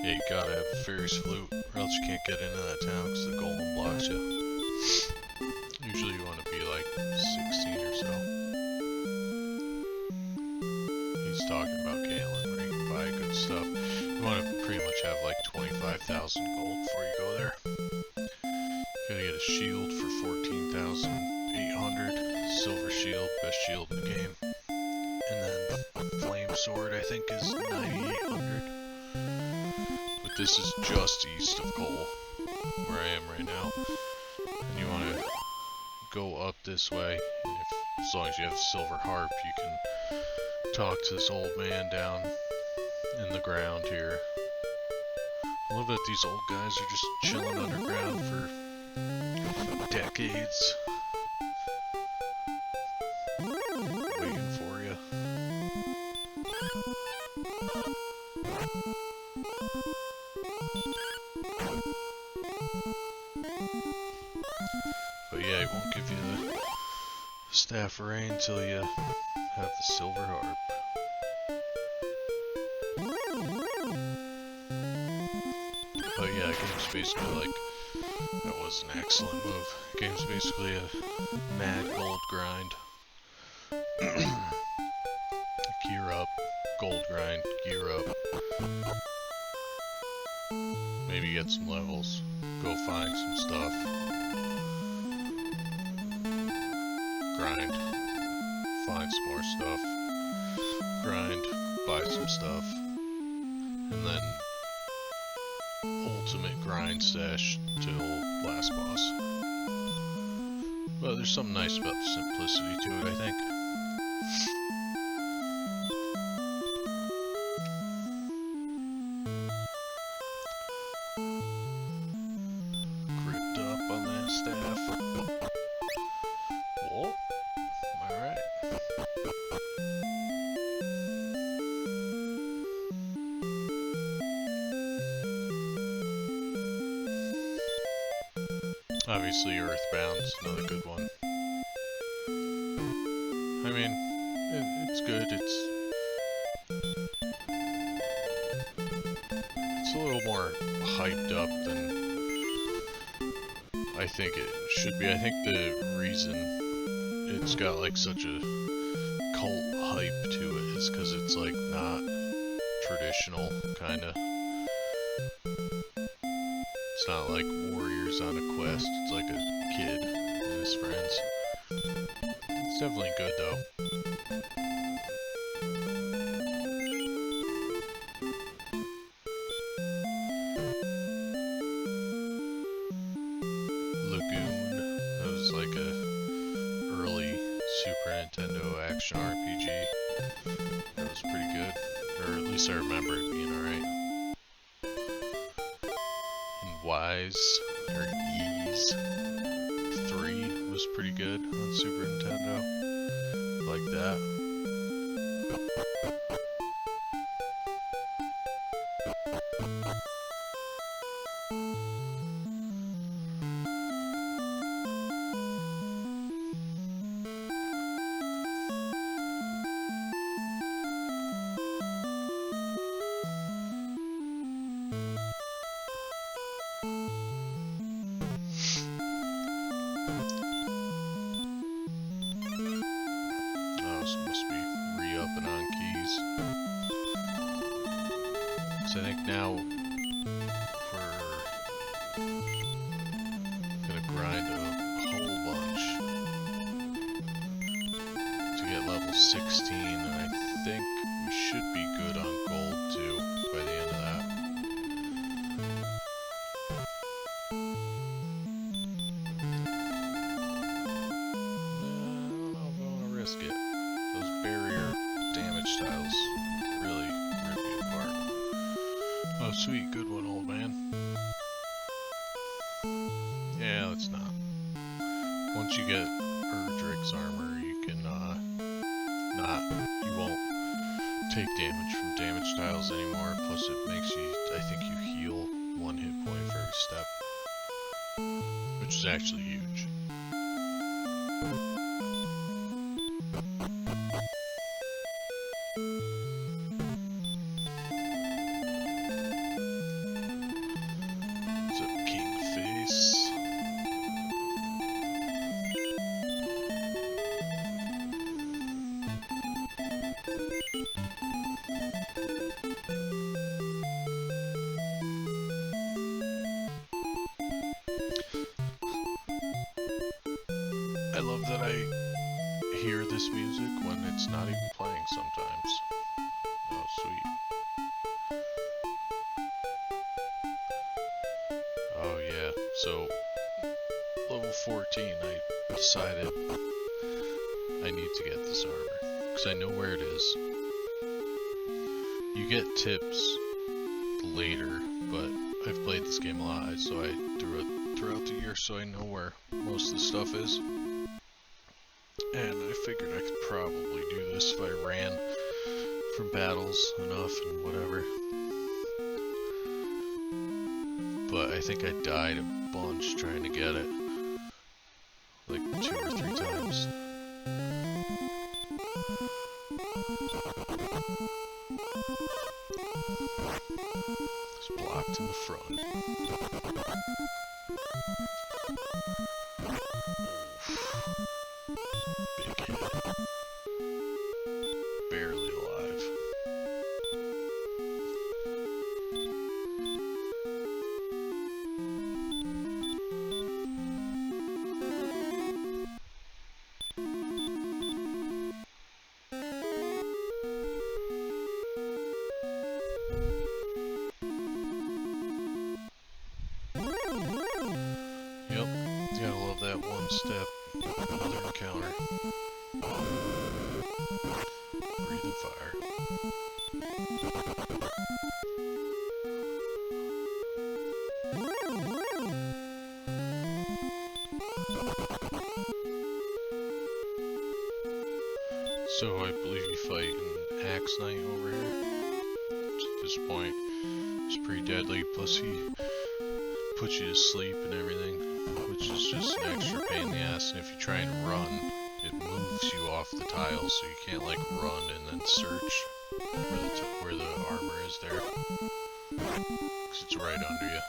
Yeah, you gotta have a Fairy's Flute, or else you can't get into that town because the golem blocks you. Usually you want to be like 16 or so. He's talking about Caitlin, where you can buy good stuff. You want to pretty much have like 25,000 gold before you go there. Gotta get a shield for 14,800. Silver shield, best shield in the game. And then flame sword, I think, is 9,800. But this is just east of Cole, where I am right now. And you want to go up this way. And as long as you have a silver harp, you can talk to this old man down in the ground here. I love that these old guys are just chilling underground for decades. Waiting for you. But yeah, it won't give you the staff of rain until you have the silver harp. But yeah, the game's basically like, that was an excellent move. The game's basically a mad gold grind. Gear up, gold grind, gear up. Maybe get some levels, go find some stuff. Grind, find some more stuff. Grind, buy some stuff. And then ultimate grind stash till last boss. But there's something nice about the simplicity to it, I think. Gripped up on that staff. Whoa. Alright. Obviously, Earthbound's another good one. I mean, it's good. It's a little more hyped up than I think it should be. I think the reason it's got like such a cult hype to it is because it's like not traditional, kinda. It's not like warriors on a quest, it's like a kid and his friends. It's definitely good though. Lagoon, that was like a early Super Nintendo action RPG. That was pretty good, or at least I remember it being alright. Wise, or Ys 3 was pretty good on Super Nintendo. Like that. So I think now we're gonna grind a whole bunch to get level 16, and I think we should be good on gold too by the end of that. I don't know if I want to risk it. Those barrier damage tiles really rip you apart. Oh sweet, good one, old man. Yeah, let's not. Once you get Erdrick's armor, you can you won't take damage from damage tiles anymore. Plus, it makes you, I think you heal 1 hit point for every step, which is actually huge. It's a king face. I love that I hear this music when it's not even playing sometimes. Oh, sweet. Oh, yeah. So, level 14, I decided I need to get this armor. Because I know where it is. You get tips later, but I've played this game a lot, so I throughout the year, so I know where most of the stuff is. And I figured I could probably do this if I ran from battles enough and whatever. But I think I died a bunch trying to get it. Like 2 or 3 times. It's blocked in the front. Big hit. Barely alive. Yep, gotta love that one step. Another encounter. Breathing fire. So I believe you fight an Axe Knight over here. Which at this point is pretty deadly. Plus he puts you to sleep and everything, which is just an extra pain in the ass. And if you try and run, it moves you off the tiles, so you can't like run and then search where the armor is there, because it's right under you.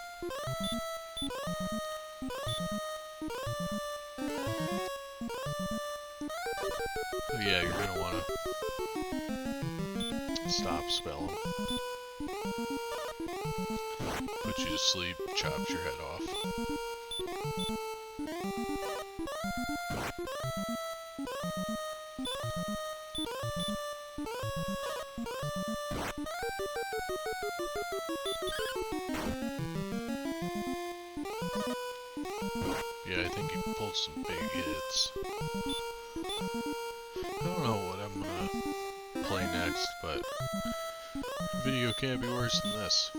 But yeah, you're gonna want to stop spell him. Put you to sleep, chops your head off. Yeah, I think he pulled some big hits. I don't know what I'm gonna play next, but video can't be worse than this.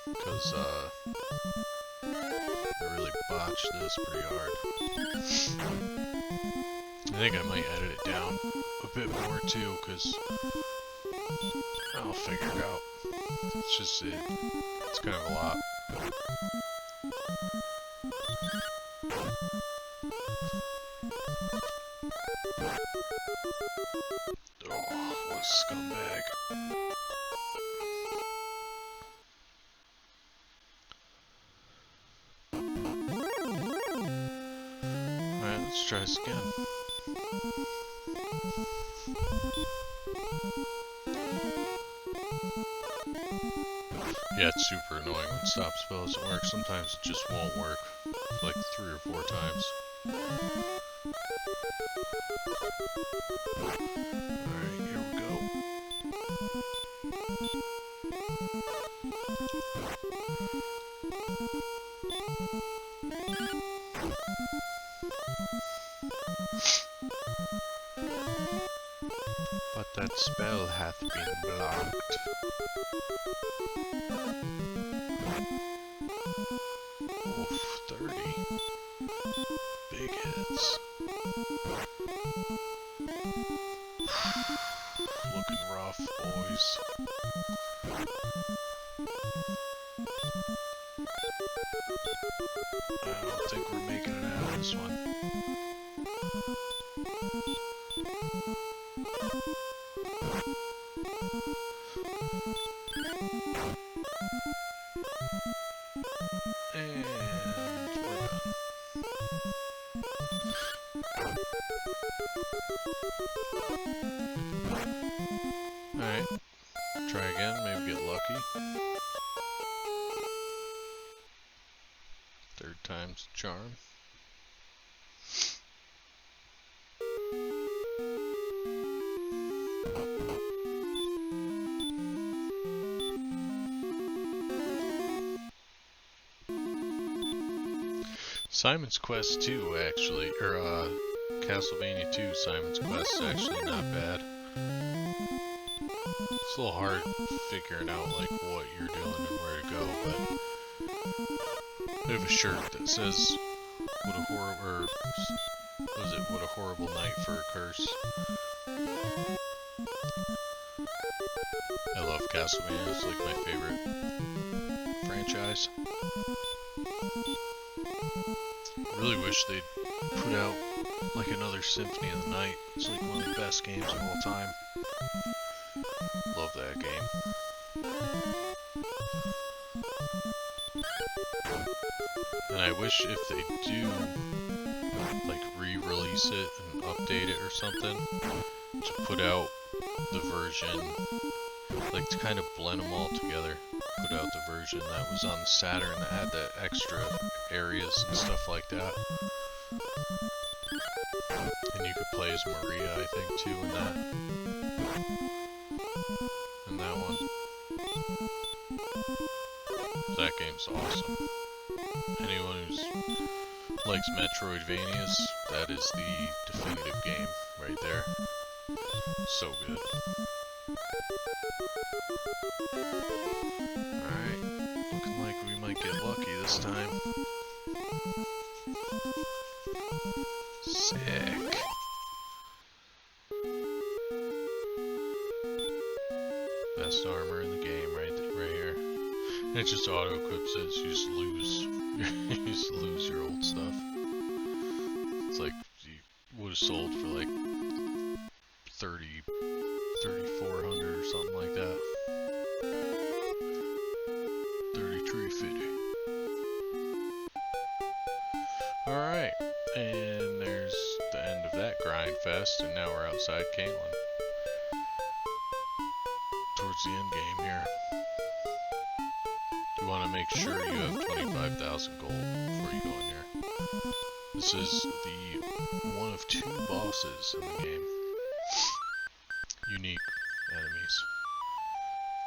Because, I really botched this pretty hard. I think I might edit it down a bit more too, because I'll figure it out. It's just, it's kind of a lot. Oh, what a scumbag. Alright, let's try this again. Yeah, it's super annoying when stop spell doesn't work. Sometimes it just won't work. Like 3 or 4 times. Alright, here we go. But that spell hath been blocked. Oof, 30. Big hits. Looking rough, boys. I don't think we're making it out of this one. And we're done. Alright, try again, maybe get lucky. 3rd time's the charm. Simon's Quest 2 actually, or Castlevania 2 Simon's Quest is actually not bad. It's a little hard figuring out like what you're doing and where to go, but I have a shirt that says what a horrible, what is it, what a horrible night for a curse. I love Castlevania, it's like my favorite franchise. I really wish they'd put out like another Symphony of the Night. It's like one of the best games of all time. Love that game. And I wish if they do like re-release it and update it or something, to put out the version, like to kind of blend them all together. Put out the version that was on the Saturn that had the extra areas and stuff like that. And you could play as Maria, I think, too, in that. In that one. That game's awesome. Anyone who likes Metroidvanias, that is the definitive game right there. So good. Alright, looking like we might get lucky this time. Sick. Best armor in the game right here. And it just auto-equips it, so you just lose. You just lose your old stuff. It's like you would have sold for like 3,400 or something like that. 3350. Alright, and there's the end of that grind fest, and now we're outside Caitlin. Towards the end game here. You want to make sure you have 25,000 gold before you go in here. This is the one of 2 bosses in the game. Unique enemies.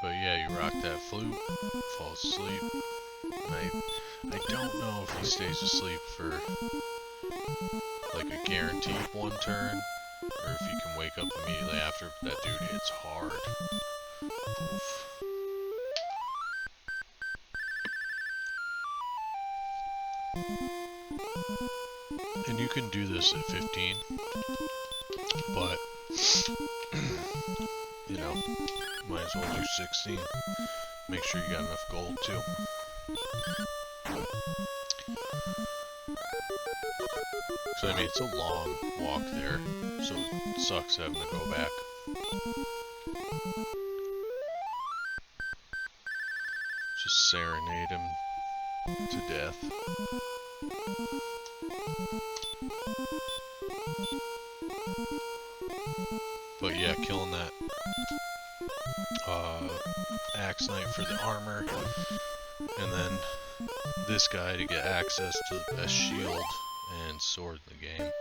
But yeah, you rock that flute, fall asleep. And I don't know if he stays asleep for like a guaranteed 1 turn, or if you can wake up immediately after. That dude hits hard. Oof. And you can do this at 15, but you know, might as well do 16. Make sure you got enough gold too. So I mean, it's a long walk there, so it sucks having to go back. Just serenade him to death. But yeah, killing that Axe Knight for the armor, and then this guy to get access to the best shield and sword in the game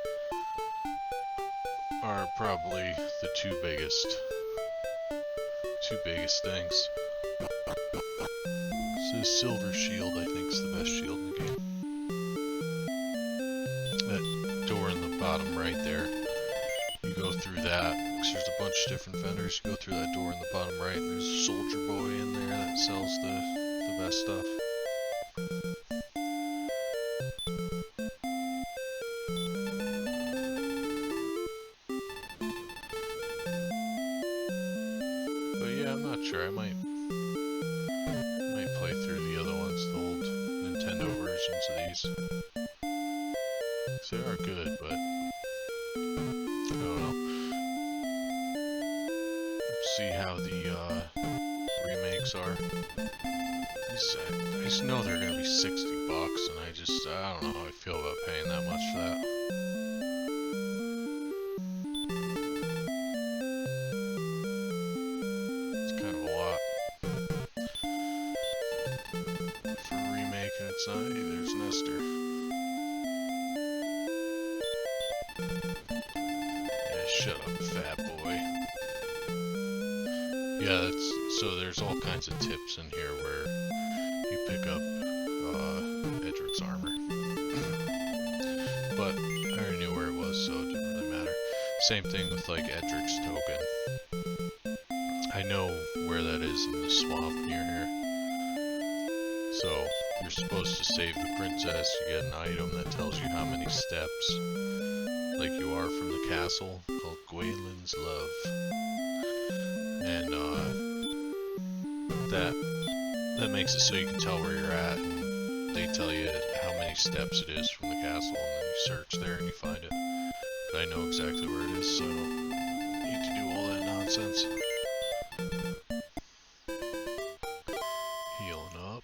are probably the two biggest things. So silver shield, I think, is the best shield in the game. That door in the bottom right there, you go through that, because there's a bunch of different vendors. You go through that door in the bottom right, and there's a soldier boy in there that sells the best stuff. But yeah, I'm not sure. I might play through the other ones, the old Nintendo versions of these. They are good, but I don't know. See how the remakes are. I just know they're gonna be $60, and I don't know how I feel about paying that much for that. It's kind of a lot for a remake, and it's not. Hey, there's Nestor. Yeah, shut up, fat boy. Yeah, so there's all kinds of tips in here where you pick up Edric's armor. But I already knew where it was, so it didn't really matter. Same thing with like Edric's token. I know where that is in the swamp near here. So you're supposed to save the princess, you get an item that tells you how many steps, like you are from the castle, called Gwaelin's Love. And that makes it so you can tell where you're at, and they tell you how many steps it is from the castle, and then you search there and you find it. But I know exactly where it is, so I don't need to do all that nonsense. Healing up.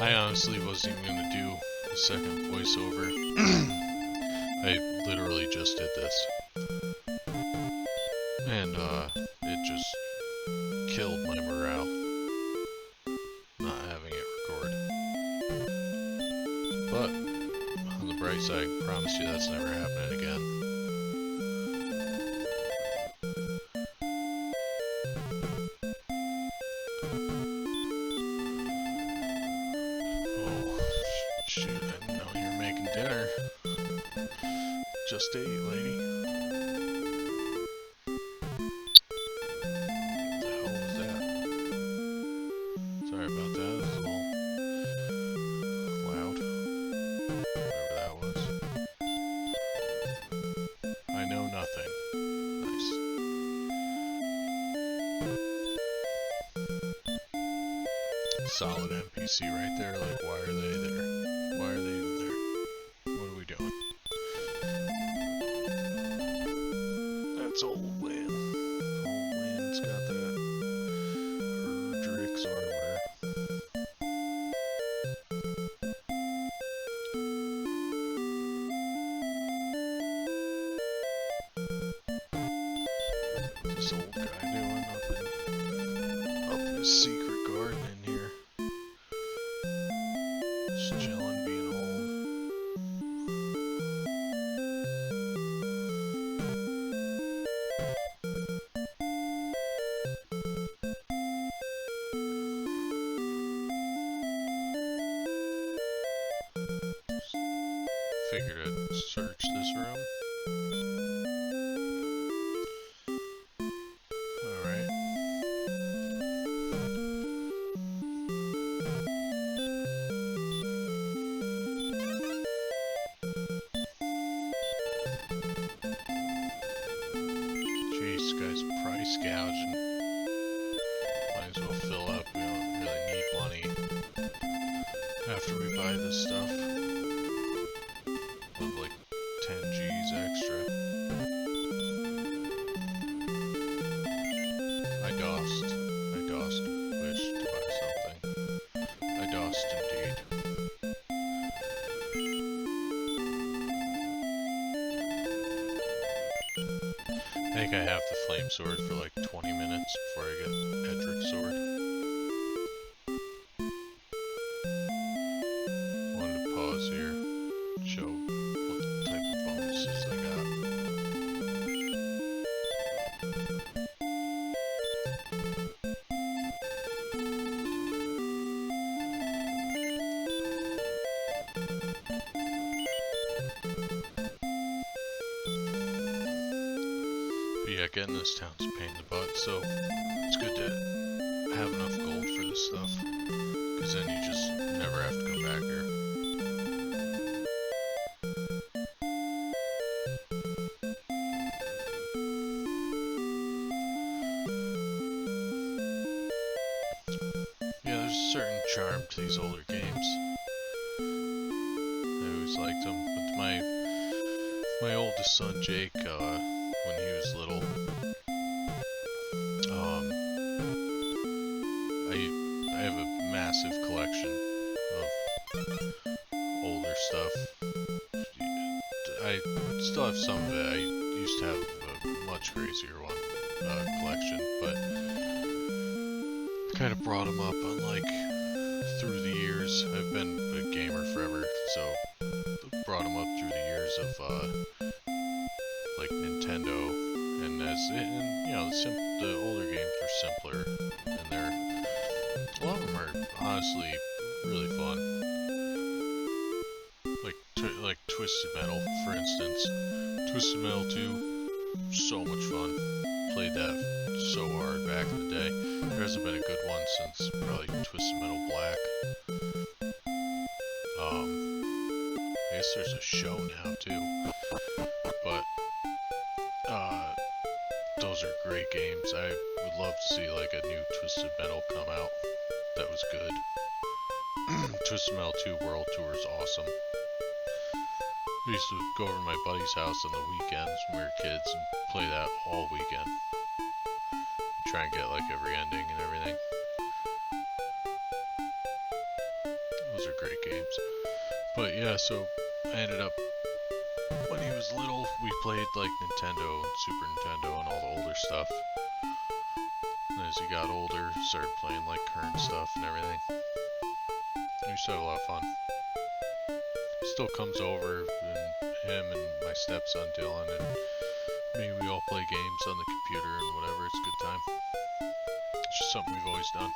I honestly wasn't even going to do a second voiceover. I literally just did this. And it just killed my morale, not having it record. But, on the bright side, I promise you that's never happening again. Shoot, I didn't know you were making dinner. Just ate, lady. What the hell was that? Sorry about that, it was a little loud. Whatever that was. I know nothing. Nice. Solid NPC right there, like why are they there? Why are they even there? What are we doing? That's Old Lynn. Old Lynn's got that Erdrick's armor. What's this old guy doing up in his secret garden in here? Just chilling, being old. Figured I'd search this room. Alright. Jeez, this guy's price gouging. Might as well fill up. We don't really need money after we buy this stuff. With like 10 G's extra. I dost wish to buy something. I dost indeed. think I have the flame sword for like 20 minutes before I get Edric's sword. Wanted to pause here, show what type of bonuses I got. But yeah, getting this town's a pain in the butt, so it's good to have enough gold for this stuff, because then you just never have to come back here. Yeah, there's a certain charm to these older games. I always liked them. With my oldest son Jake, when he was little, I have a massive collection of older stuff. I still have some of it. I used to have a much crazier one collection, but kind of brought them up on like through the years. I've been a gamer forever, so brought them up through the years of like Nintendo, and you know, the older games are simpler, and a lot of them are honestly really fun. Like Twisted Metal, for instance. Twisted Metal 2, so much fun. Played that so hard back in the day. There hasn't been a good one since probably Twisted Metal Black. I guess there's a show now too. But those are great games. I would love to see like a new Twisted Metal come out that was good. Twisted Metal 2 World Tour is awesome. We used to go over to my buddy's house on the weekends when we were kids and play that all weekend. Try and get like every ending and everything. Those are great games. But yeah, so I ended up, when he was little, we played like Nintendo and Super Nintendo and all the older stuff. And as he got older, started playing like current stuff and everything. We used to have a lot of fun. Still comes over, and him and my stepson Dylan, and maybe we all play games on the computer and whatever. It's a good time. It's just something we've always done.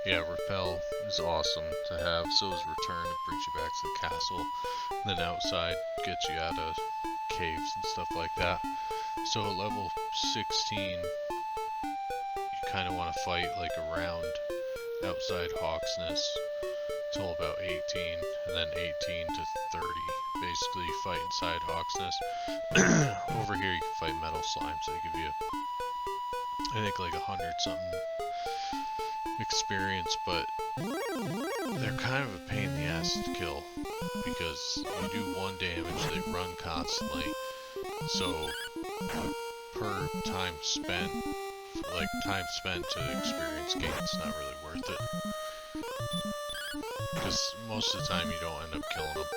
Yeah, Rappel is awesome to have. So is Return. It brings you back to the castle. And then outside gets you out of caves and stuff like that. So at level 16, you kind of want to fight like around outside Hawksness till about 18, and then 18 to 30. Basically, you fight inside Hawksness. Over here, you can fight metal slimes. They give you, I think, like 100-something experience, but they're kind of a pain in the ass to kill because you do 1 damage, they run constantly. So per time spent, like time spent to experience gain, it's not really worth it. Because most of the time you don't end up killing them.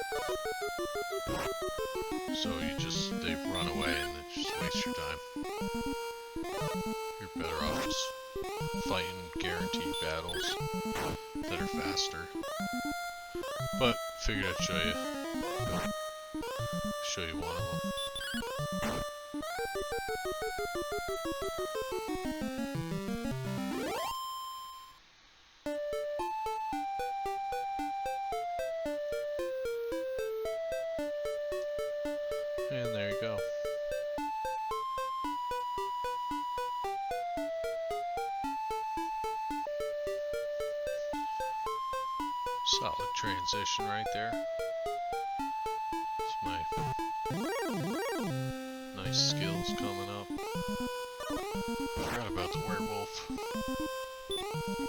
So they run away and it just wastes your time. You're better off just fighting guaranteed battles that are faster. But figured I'd show you one of them. And there you go. Solid transition right there. It's my nice skills coming up. Forgot about the werewolf.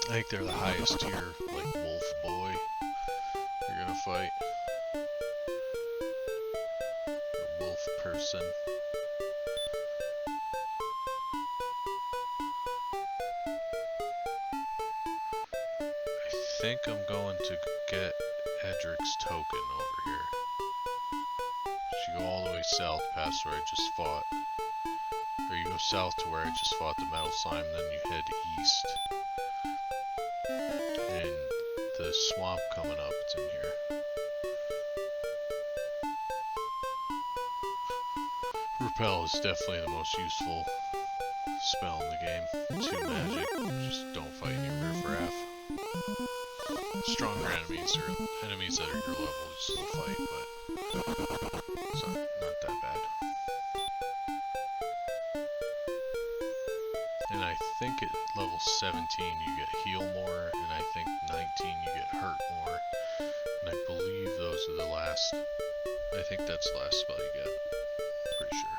I think they're the highest tier, like wolf boy, you're gonna fight. Or wolf person. I think I'm going to get Edric's token over here. You go all the way south past where I just fought. Or you go south to where I just fought the metal slime, then you head east. And the swamp coming up, it's in here. Repel is definitely the most useful spell in the game. 2 magic, just don't fight any riffraff. Stronger enemies or enemies that are your level, you still fight, but it's not that bad. And I think at level 17 you get heal more, and I think 19 you get hurt more. And I believe those are the last, I think that's the last spell you get. Pretty sure.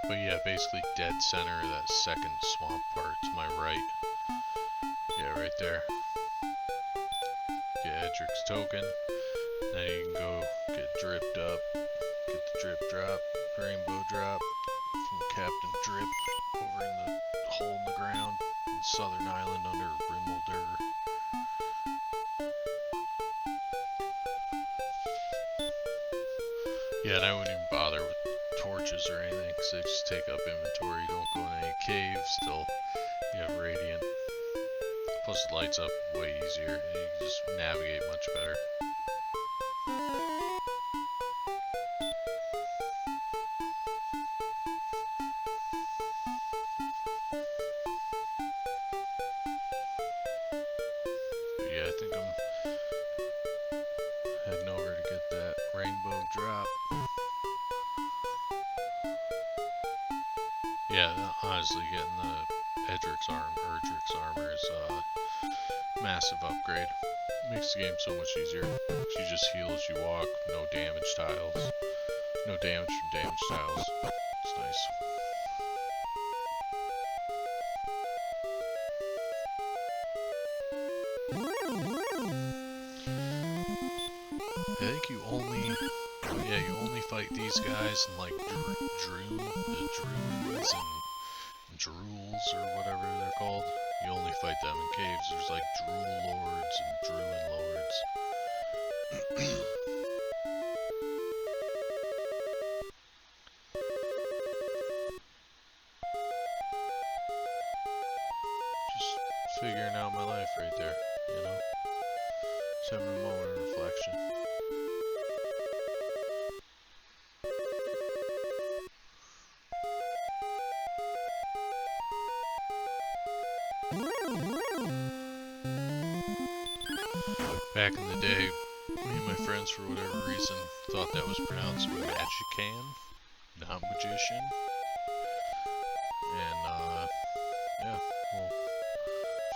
But yeah, basically dead center, that second swamp part to my right. Yeah, right there. Get Edric's token. Then you can go get dripped up. Get the drip drop, rainbow drop from Captain Drip over in the hole in the ground in Southern Island under Rimmelder. Yeah, and I wouldn't even bother with torches or anything because they just take up inventory. You don't go in any caves till you have radiant. Plus it lights up way easier. You can just navigate much better. But yeah, I think I'm heading over to get that rainbow drop. Yeah, honestly, getting the Erdrick's armor is a massive upgrade. Makes the game so much easier. You just heal as you walk, no damage tiles. No damage from damage tiles. It's nice. I think you only fight these guys in like Druids and Drools or whatever they're called. You only fight them in caves. There's like Drool Lords and Druid Lords. Just figuring out my life right there, you know? Just having a moment of reflection. Back in the day, me and my friends, for whatever reason, thought that was pronounced Magican, not Magician. And, yeah, well,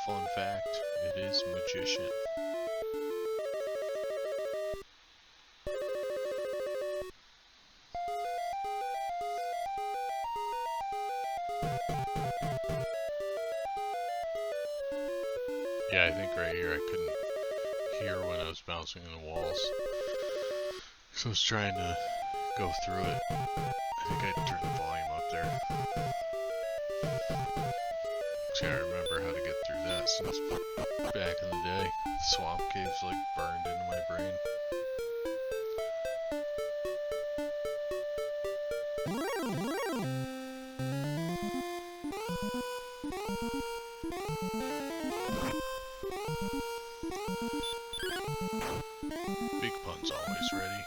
fun fact, it is Magician. Yeah, I think right here I couldn't hear when I was bouncing in the walls. So I was trying to go through it. I think I turned the volume up there. See, I remember how to get through that since back in the day. Swamp caves like burned into my brain. Big Pun's always ready.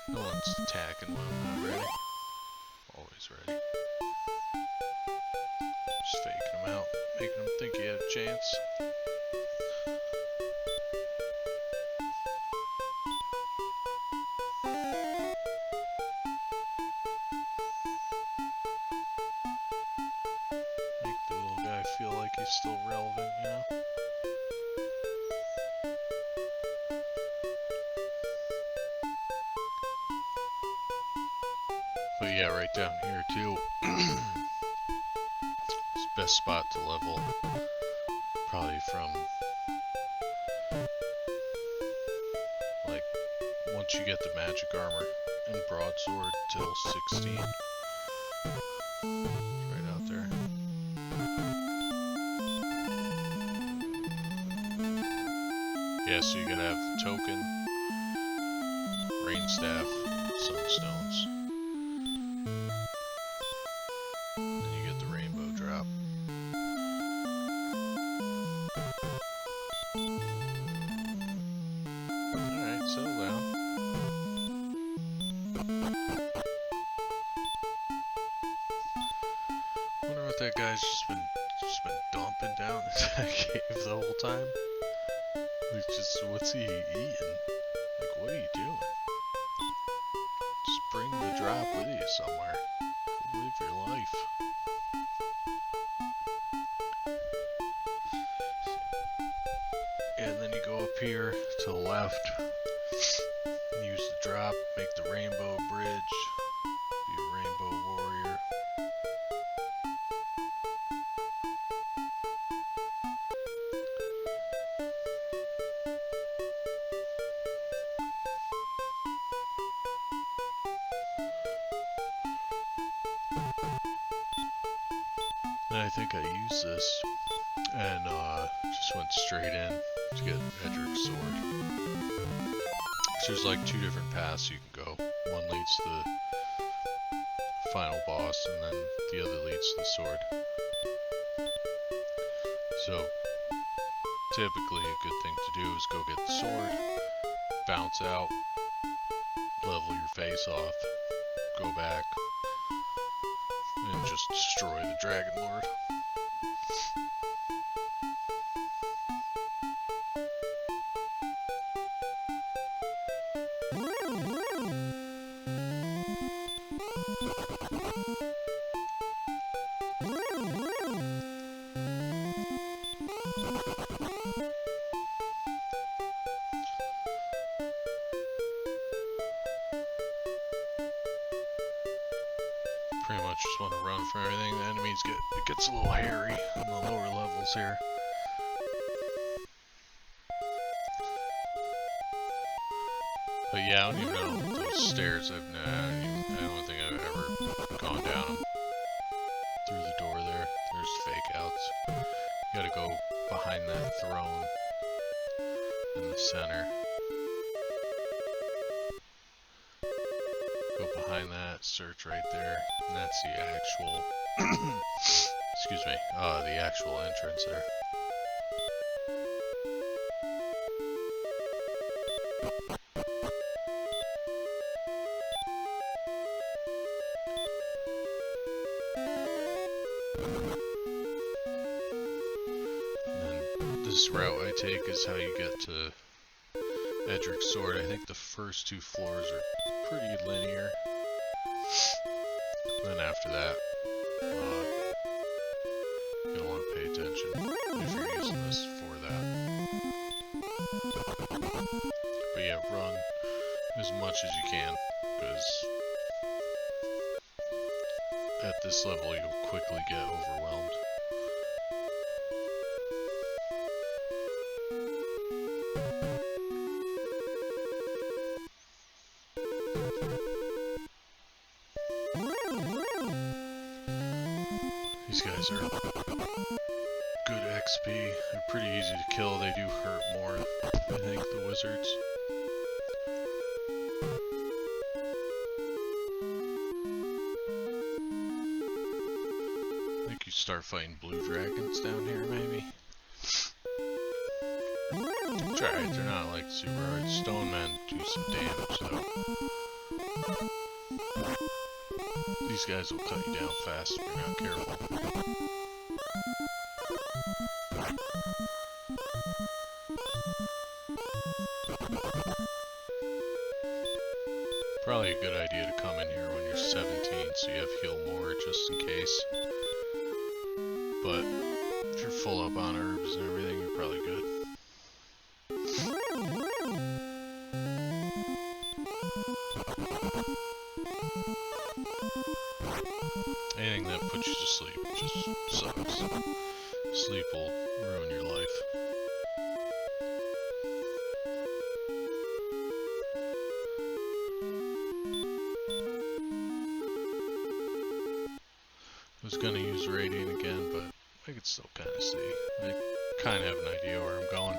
No one's attacking when I'm not ready. Always ready. Just faking them out, making them think you have a chance. Make the little guy feel like he's still relevant, you know? But yeah, right down here too. It's the best spot to level. Probably from like once you get the magic armor and broadsword till 16. Right out there. Yeah, so you gotta have token, rain staff, sunstones. Then you get the rainbow drop. Alright, settle down. Wonder what that guy's just been dumping down into that cave the whole time. Like, just what's he eating? Like, what are you doing? Just bring the drop with you somewhere. Go live your life. And then you go up here to the left, use the drop, make the rainbow bridge, be a rainbow warrior. And I think I used this and just went straight in to get Edric's sword. So there's like two different paths you can go. One leads to the final boss, and then the other leads to the sword. So typically a good thing to do is go get the sword, bounce out, level your face off, go back, and just destroy the Dragon Lord. Pretty much just want to run from everything. The enemies it gets a little hairy on the lower levels here. But yeah, I don't even know those stairs. I don't think I've ever gone down them. Through the door there. There's fake outs. You gotta go behind that throne in the center. Go behind that, search right there, and that's the actual, excuse me, the actual entrance there. And then this route I take is how you get to Edric's sword. I think the first two floors are pretty linear. Then after that, you're gonna want to pay attention if you're using this for that. But yeah, run as much as you can, because at this level you'll quickly get overwhelmed. These guys are good XP. They're pretty easy to kill. They do hurt more, I think, the wizards. I think you start fighting blue dragons down here, maybe. It's alright, they're not like super hard. Stone men do some damage, though. These guys will cut you down fast if you're not careful. Probably a good idea to come in here when you're 17 so you have heal more just in case. But if you're full up on herbs and everything, you're probably good. Anything that puts you to sleep just sucks. Sleep will ruin your life. I was gonna use Radiant again, but I could still kind of see. I kind of have an idea where I'm going.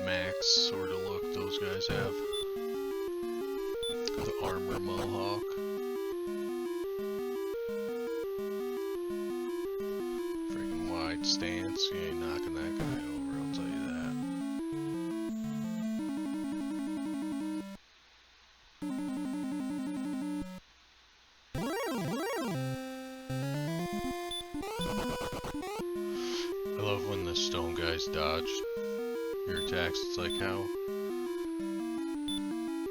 Mad Max sort of look those guys have. The armor mohawk. Freaking wide stance. You ain't knocking that guy over, I'll tell you that. I love when the stone guys dodge your attacks. It's like how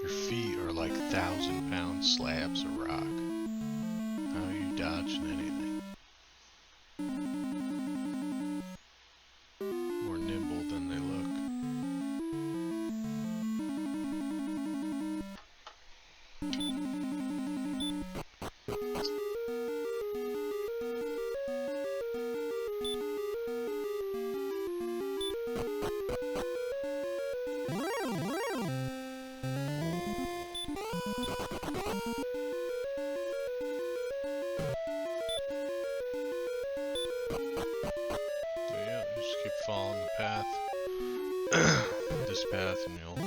your feet are like 1,000-pound slabs of rock. How are you dodging anything? More nimble than they look. So yeah, just keep following the path. This path, and you'll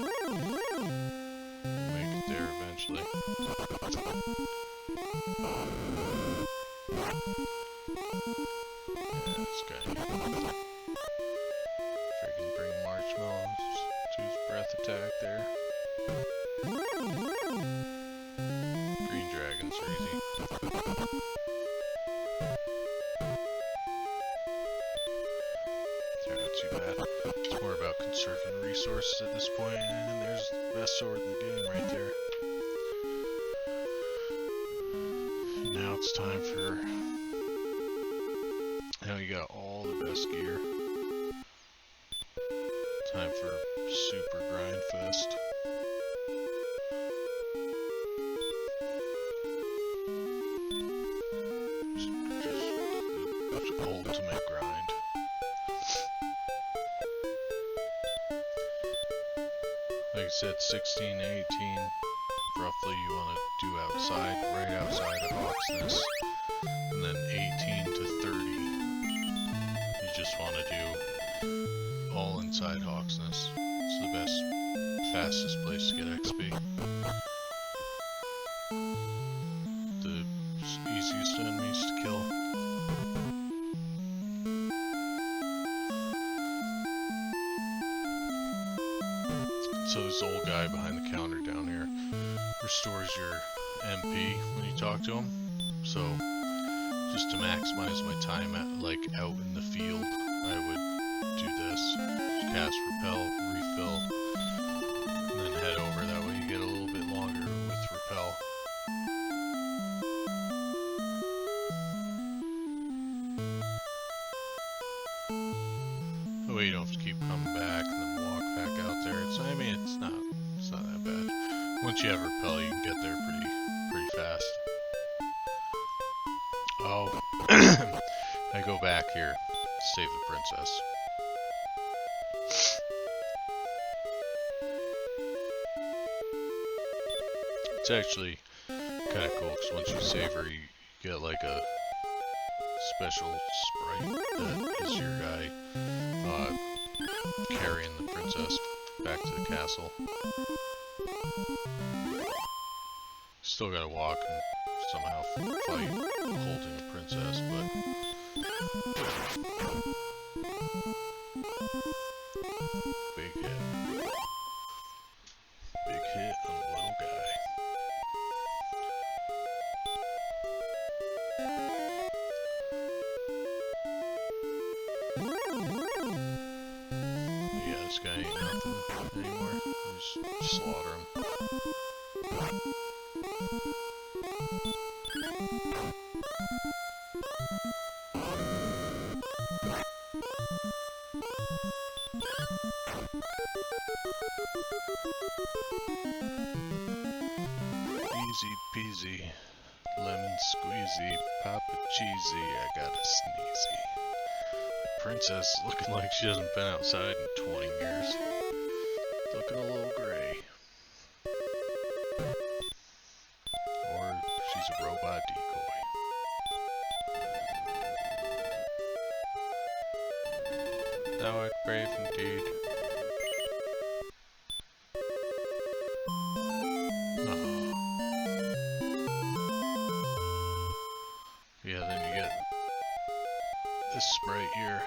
make it there eventually. Yeah, this guy. Freaking bring marshmallows to his breath attack there. Green dragons are easy. They're not too bad. It's more about conserving resources at this point, and there's the best sword in the game right there. Now it's time for... Now you got all the best gear. Time for super grind fest. Just the ultimate grind. Like I said, 16 to 18, roughly you want to do outside, right outside of Hawksness. And then 18 to 30, you just want to do all inside Hawksness. It's the best, fastest place to get XP. The easiest enemies to kill. So this old guy behind the counter down here restores your MP when you talk to him. So just to maximize my time out in the field, I would do this. Just cast repel, refill, and then head over. That way you get a little bit longer with repel. That way you don't have to keep coming back and then walk back out there. I mean, it's not that bad. Once you have repel, you can get there pretty fast. Oh, I go back here to save the princess. It's actually kind of cool because once you save her, you get like a special sprite that is your guy carrying the princess back to the castle. Still gotta walk and somehow fight holding the princess, but big hit. Big hit on the little guy. Yeah, this guy ain't nothing anymore. Just slaughter him. Easy peasy, lemon squeezy, papa cheesy, I got a sneezy. The princess is looking like she hasn't been outside in 20 years. Looking a little gray. Or she's a robot decoy. Thou art brave indeed. this sprite here.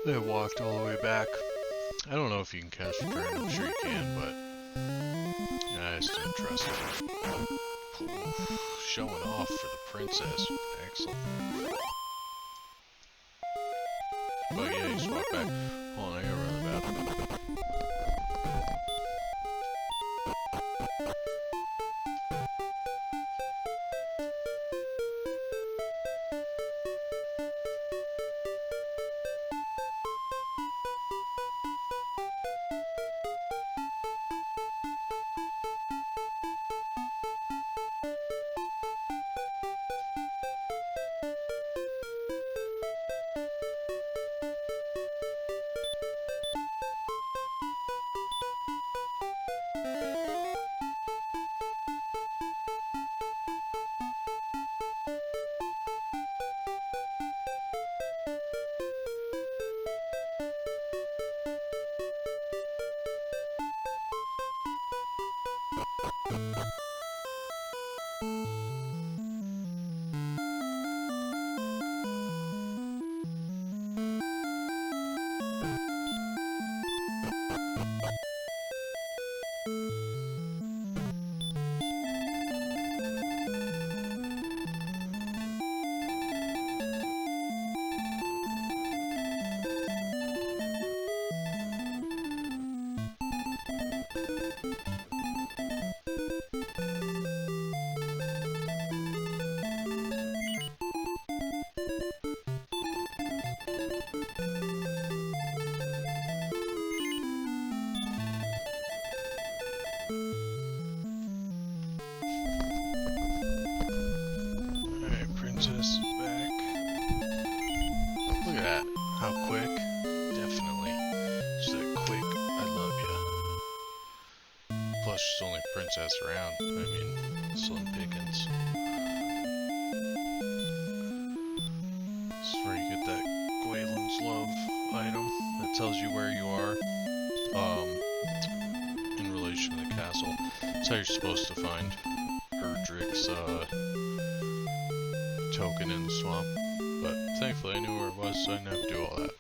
They walked all the way back. I don't know if you can cast a turn. I'm sure you can, but I just didn't trust it. Ooh, showing off for the princess. Excellent. But yeah, you swap back. Hold on, I gotta run to the bathroom. Princess back. Look at that. How quick. Definitely. Just that quick, I love ya. Plus, she's the only princess around. I mean, slim pickings. This is where you get that Gwaelin's Love item that tells you where you are. In relation to the castle. That's how you're supposed to find Erdrick's, token in the swamp, but thankfully I knew where it was, so I didn't have to do all that.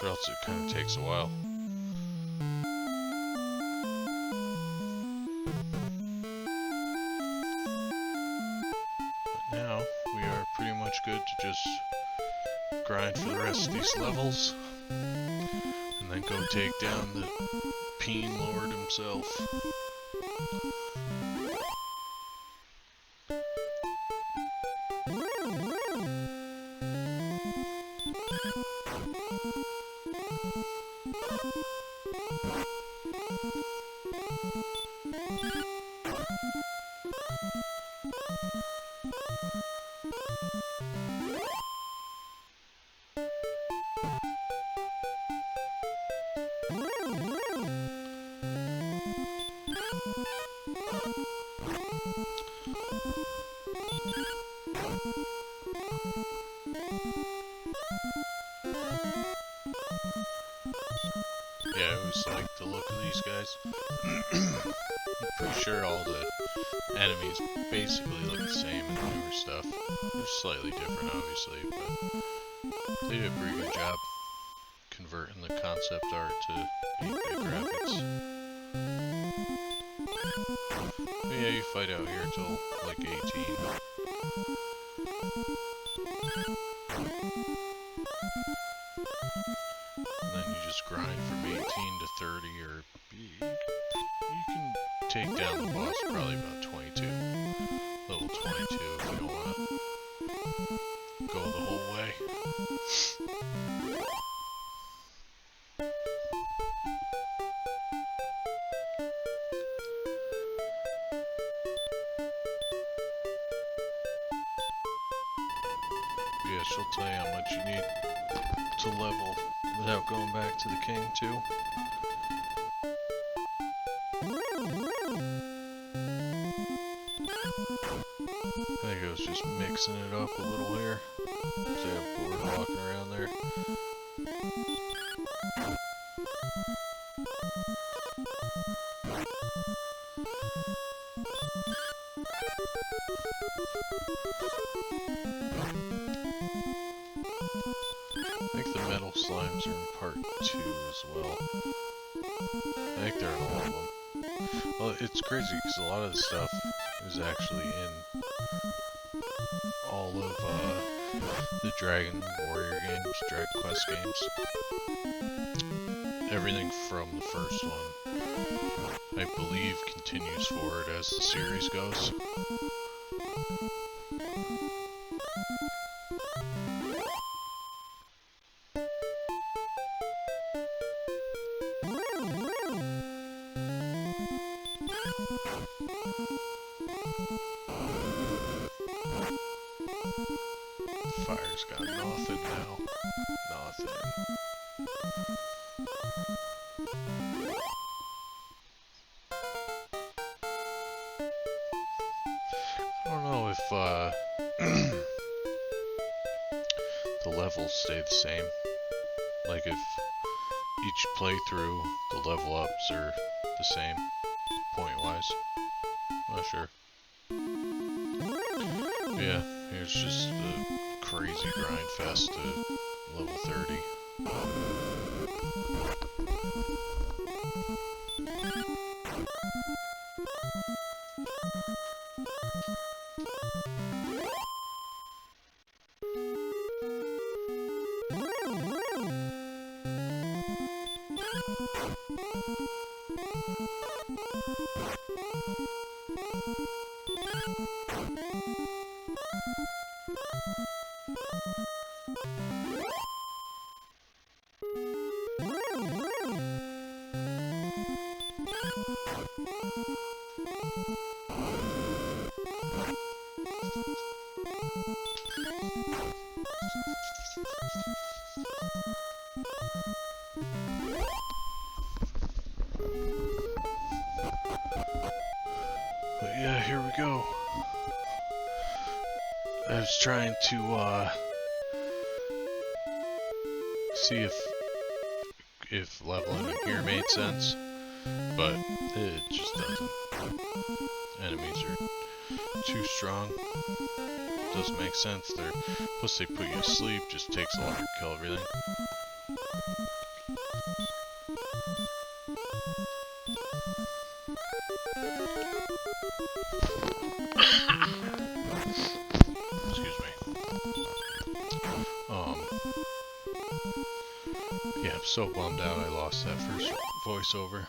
Or else it kind of takes a while. But now we are pretty much good to just grind for the rest of these levels, and then go take down the Peen Lord himself. Yeah, I always like the look of these guys. I'm pretty sure all the enemies basically look the same in the newer stuff. They're slightly different, obviously, but they did a pretty good job converting the concept art to 8-bit graphics. But yeah, you fight out here till like 18. And then you just grind from 18 to 30, or you can take down the boss probably about 22. Level 22 if you don't want to go the whole way. Yeah, she'll tell you how much you need to level without going back to the king too. I think I was just mixing it up a little here. So I have board walking around there. I think the metal slimes are in part 2 as well. I think they're in all of them. Well, it's crazy because a lot of the stuff is actually in all of the Dragon Warrior games, Dragon Quest games. Everything from the first one, I believe, continues forward as the series goes. Fire's got nothing now. Nothing. I don't know if the levels stay the same. Like if each playthrough, the level ups are the same, point-wise. Not sure. Yeah, here's just the crazy grind fest to level 30. But yeah, here we go. I was trying to see if leveling in here made sense, but it just doesn't. Enemies are too strong. Doesn't make sense. Plus they put you to sleep. Just takes a lot to kill everything. Excuse me. Yeah, I'm so bummed out I lost that first voiceover.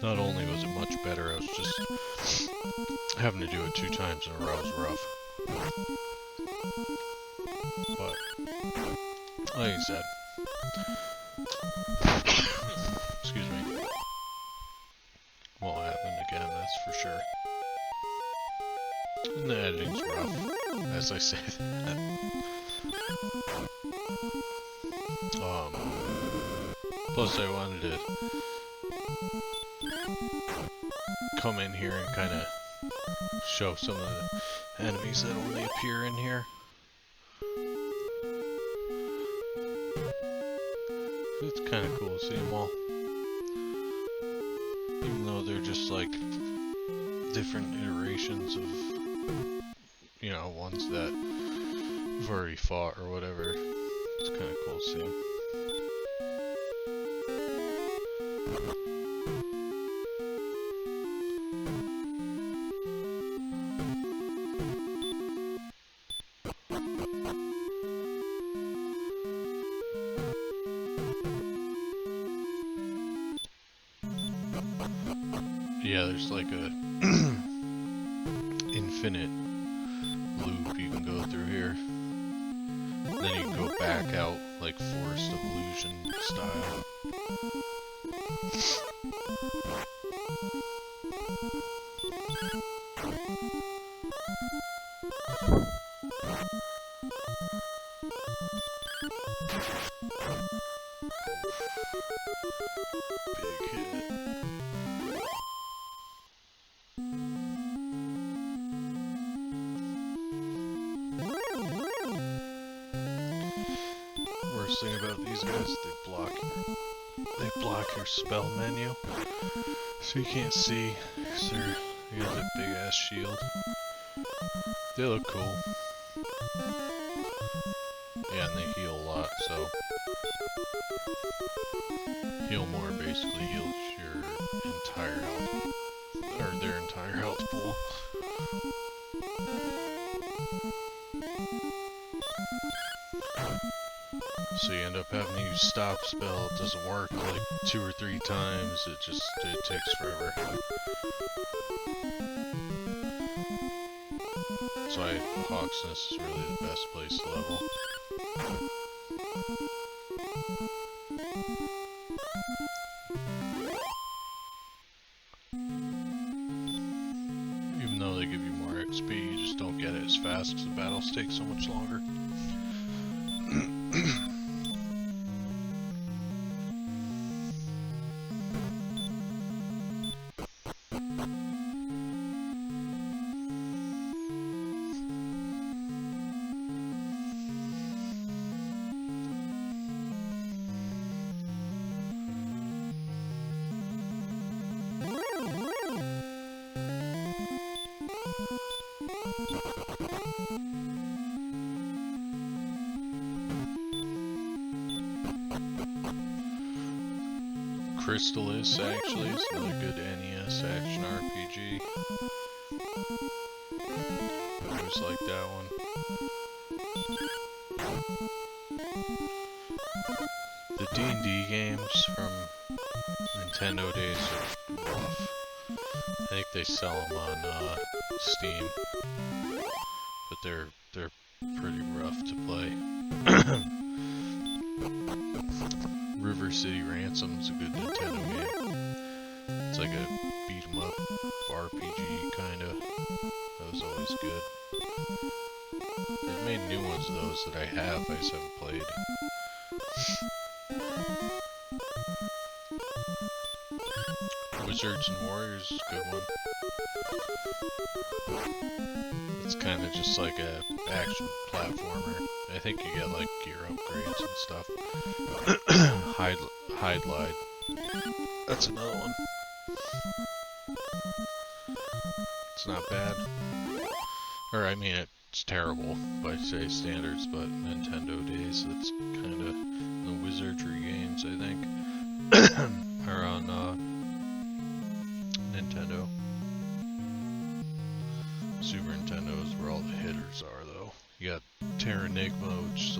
Not only was it much better, I was just having to do it 2 times in a row was rough. But, like I said, excuse me, won't happen again, that's for sure. And the editing's rough, as I say that. Plus I wanted to come in here and kind of show some of the enemies that only appear in here. It's kind of cool to see them all. Even though they're just like different iterations of, you know, ones that you've already fought or whatever. It's kind of cool to see them. Yeah, there's like a infinite loop you can go through here. And then you can go back out like Forest of Illusion style. Big hit. Worst thing about these guys, they block they block your spell menu, so you can't see. Cause they got that big ass shield. They look cool. Yeah, and they heal a lot, so heal more basically heals your entire health, or their entire health pool. So you end up having to use stop spell. It doesn't work like 2 or 3 times. It takes forever. That's why Hawksness is really the best place to level. Even though they give you more XP, you just don't get it as fast because the battles take so much longer. Crystallis actually is another good NES action RPG. I always like that one. The D&D games from Nintendo days are rough. I think they sell them on Steam, but they're pretty rough to play. River City Ransom is a good Nintendo game. It's like a beat 'em up RPG kinda. That was always good. They've made new ones of those that I have, I just haven't played. Wizards and Warriors is a good one. It's kinda just like a action platformer. I think you get like gear upgrades and stuff. Hide Lied. That's another one. It's not bad. Or I mean it's terrible by today's standards, but Nintendo days, that's kinda the wizardry games I think are on Nintendo. Super Nintendo is where all the hitters are though. You got Terranigma, which is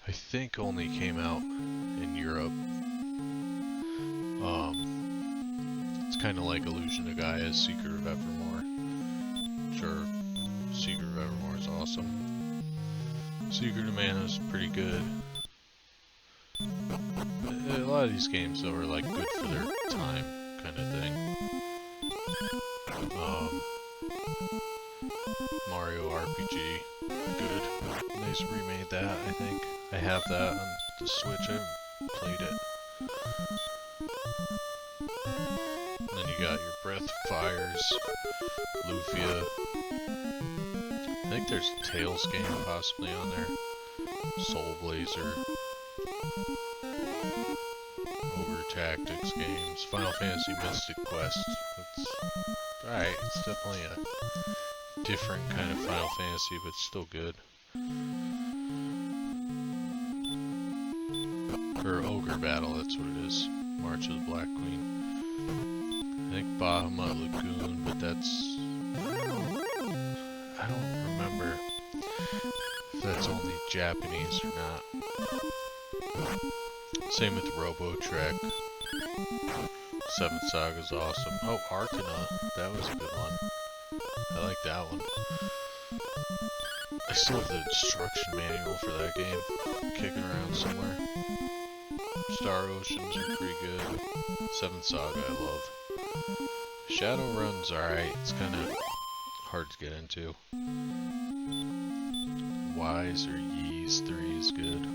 I think only came out in Europe. It's kind of like Illusion of Gaia, Secret of Evermore. Sure, Secret of Evermore is awesome. Secret of Mana is pretty good. A lot of these games though are like good for their time, kind of thing. Mario RPG, good. They just remade that, I think. I have that on the Switch, I haven't played it. And then you got your Breath of Fires, Lufia. I think there's a Tales game possibly on there. Soul Blazer. Ogre Tactics games. Final Fantasy Mystic Quest. Alright, it's definitely a different kind of Final Fantasy, but still good. Or Ogre Battle, that's what it is. March of the Black Queen. I think Bahamut Lagoon, but that's... I don't remember if that's only Japanese or not. Same with Robo Trek. Seventh Saga's awesome. Oh, Arcana, that was a good one. I like that one. I still have the instruction manual for that game, kicking around somewhere. Star Oceans are pretty good. Seventh Saga I love. Shadowrun's alright, it's kinda hard to get into. Wise or Yeez 3 is good.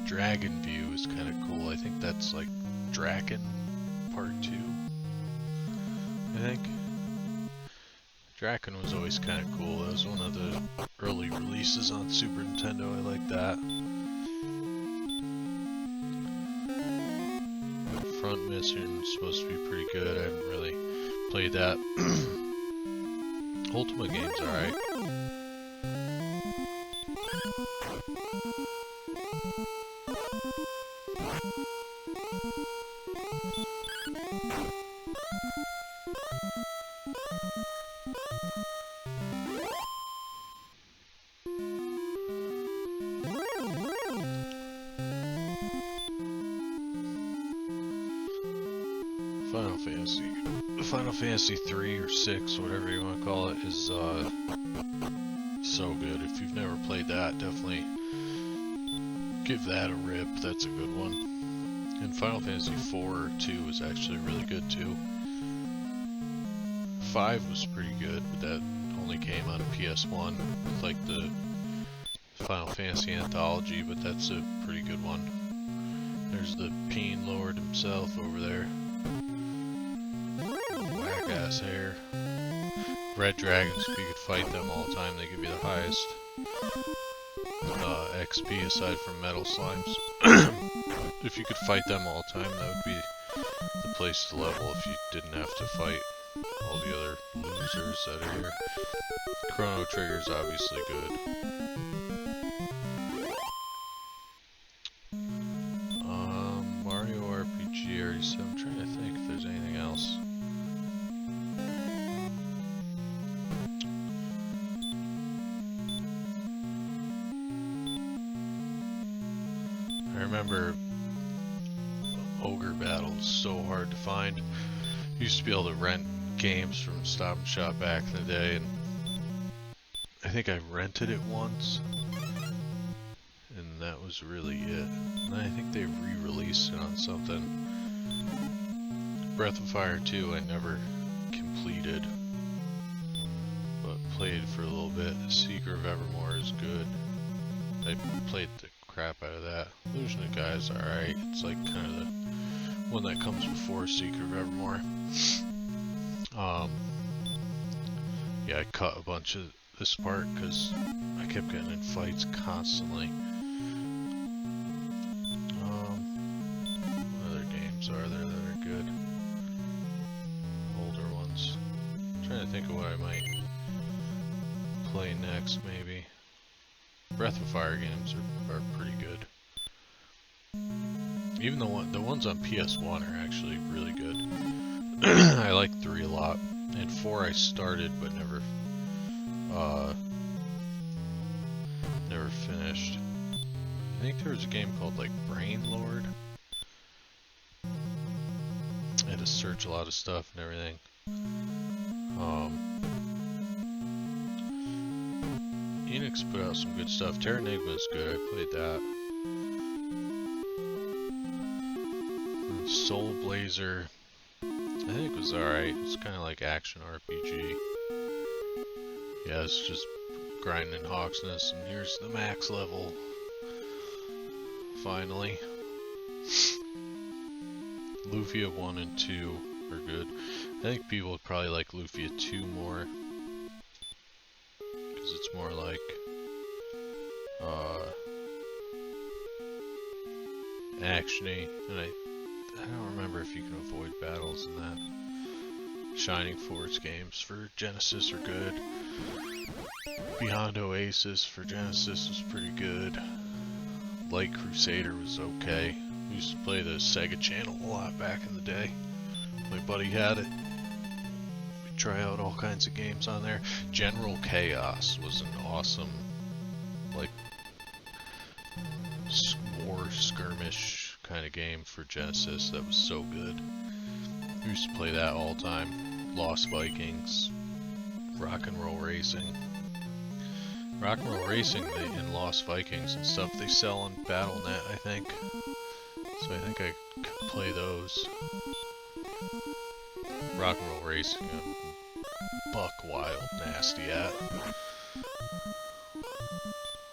Dragon View is kinda cool, I think that's like Draken Part 2. I think. Draken was always kinda cool, that was one of the early releases on Super Nintendo, I like that. hunt mission is supposed to be pretty good. I haven't really played that. Ultima game's alright. Final Fantasy 3 or 6, whatever you want to call it, is so good. If you've never played that, definitely give that a rip. That's a good one. And Final Fantasy 4 or 2 is actually really good too. 5 was pretty good, but that only came on a PS1 with like the Final Fantasy Anthology, but that's a pretty good one. There's the Peen Lord himself over there. Whack-ass hair. Red Dragons, if you could fight them all the time, they give you the highest XP aside from Metal Slimes. If you could fight them all the time, that would be the place to level if you didn't have to fight all the other losers that are here. Chrono Trigger's obviously good. Mario RPG, so I'm trying to think if there's anything else. I remember Ogre Battle was so hard to find. Used to be able to rent games from Stop and Shop back in the day, and I think I rented it once, and that was really it. And I think they re-released it on something. Breath of Fire 2 I never completed, but played for a little bit. Secret of Evermore is good. I played the crap out of that. Illusion of Gaia's alright. It's like kind of the one that comes before Secret of Evermore. Yeah, I cut a bunch of this part because I kept getting in fights constantly. What other games are there that are good? Older ones. I'm trying to think of what I might play next, maybe. Breath of Fire games are pretty good. Even the ones on PS1 are actually really good. I like 3 a lot, and 4 I started but never finished. I think there was a game called like Brain Lord. I had to search a lot of stuff and everything. Enix put out some good stuff. Terra Enigma is good. I played that. And Soul Blazer, I think it was alright. It's kind of like action RPG. Yeah, it's just grinding Hawksness, and here's the max level. Finally. Lufia 1 and 2 are good. I think people would probably like Lufia 2 more, because it's more like actiony, and I don't remember if you can avoid battles in that. Shining Force games for Genesis are good. Beyond Oasis for Genesis was pretty good. Light Crusader was okay. We used to play the Sega Channel a lot back in the day. My buddy had it. We'd try out all kinds of games on there. General Chaos was an awesome, like, war skirmish kind of game for Genesis that was so good. We used to play that all the time. Lost Vikings, Rock and Roll Racing. Rock and Roll Racing and Lost Vikings and stuff, they sell on Battle.net, I think. So I think I could play those. Rock and Roll Racing, I'm buck wild nasty at.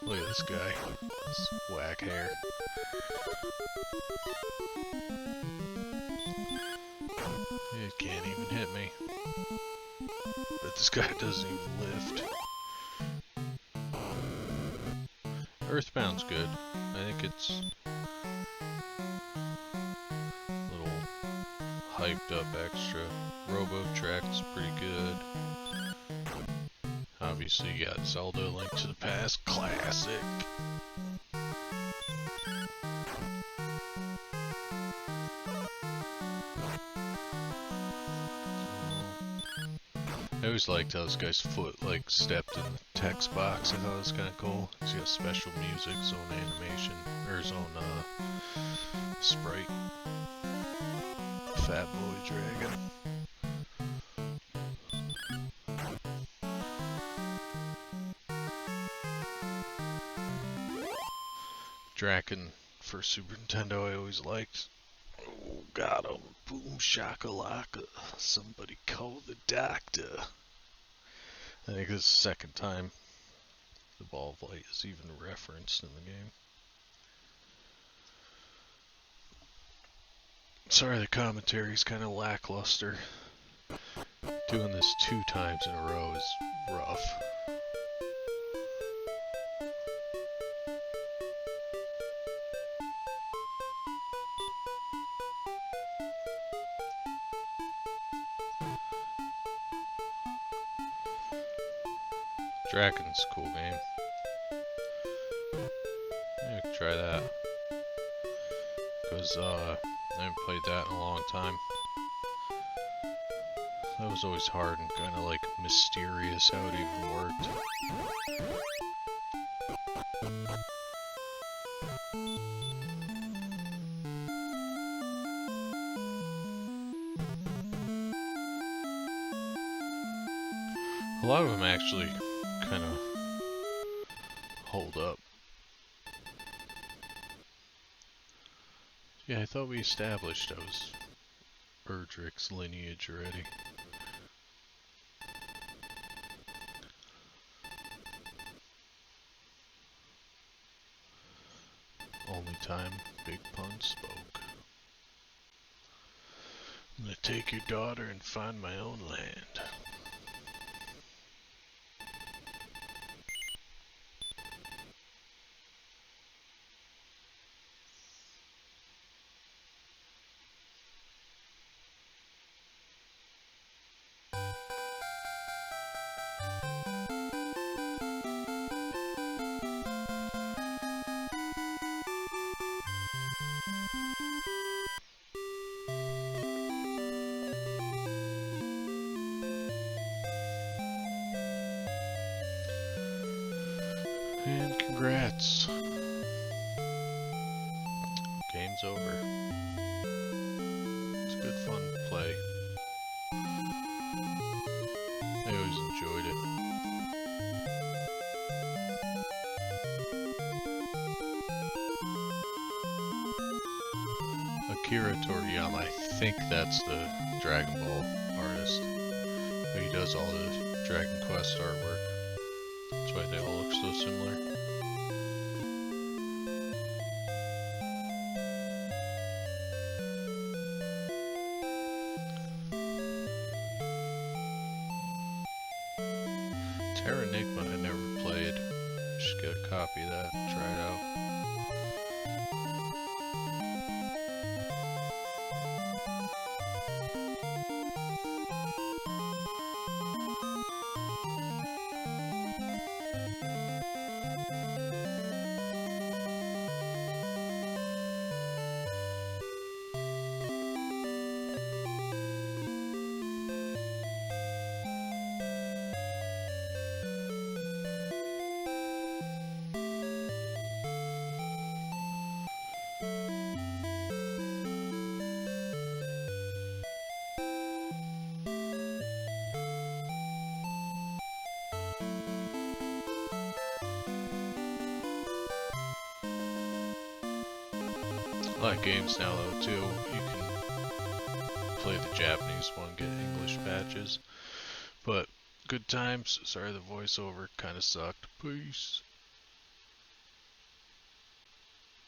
Look at this guy. This whack hair. It can't even hit me. But this guy doesn't even lift. Earthbound's good. I think it's a little hyped up extra. Robo-Track's pretty good. Obviously you got Zelda Link to the Past Classic. I always liked how this guy's foot like stepped in the text box. I thought it was kind of cool. He's got special music, his own animation, or his own sprite. Fat Boy Dragon. Draken for Super Nintendo I always liked. Oh, got him. Boom shakalaka. Somebody call the doctor. I think this is the second time the Ball of Light is even referenced in the game. Sorry the commentary's kind of lackluster. Doing this 2 times in a row is rough. Draken's a cool game. Yeah, I could try that. Because I haven't played that in a long time. That was always hard and kind of like mysterious how it even worked. A lot of them actually kind of hold up. Yeah, I thought we established I was Erdrick's lineage already. Only time Big Pun spoke. I'm gonna take your daughter and find my own land. And congrats. Game's over. It's good fun to play. I always enjoyed it. Akira Toriyama, I think that's the Dragon Ball artist. But he does all the Dragon Quest artwork. That's why they all look so similar. Terranigma I never played. Should get a copy of that and try it out. A lot of games now though too, you can play the Japanese one, get English patches. But good times. Sorry the voiceover kinda sucked. Peace.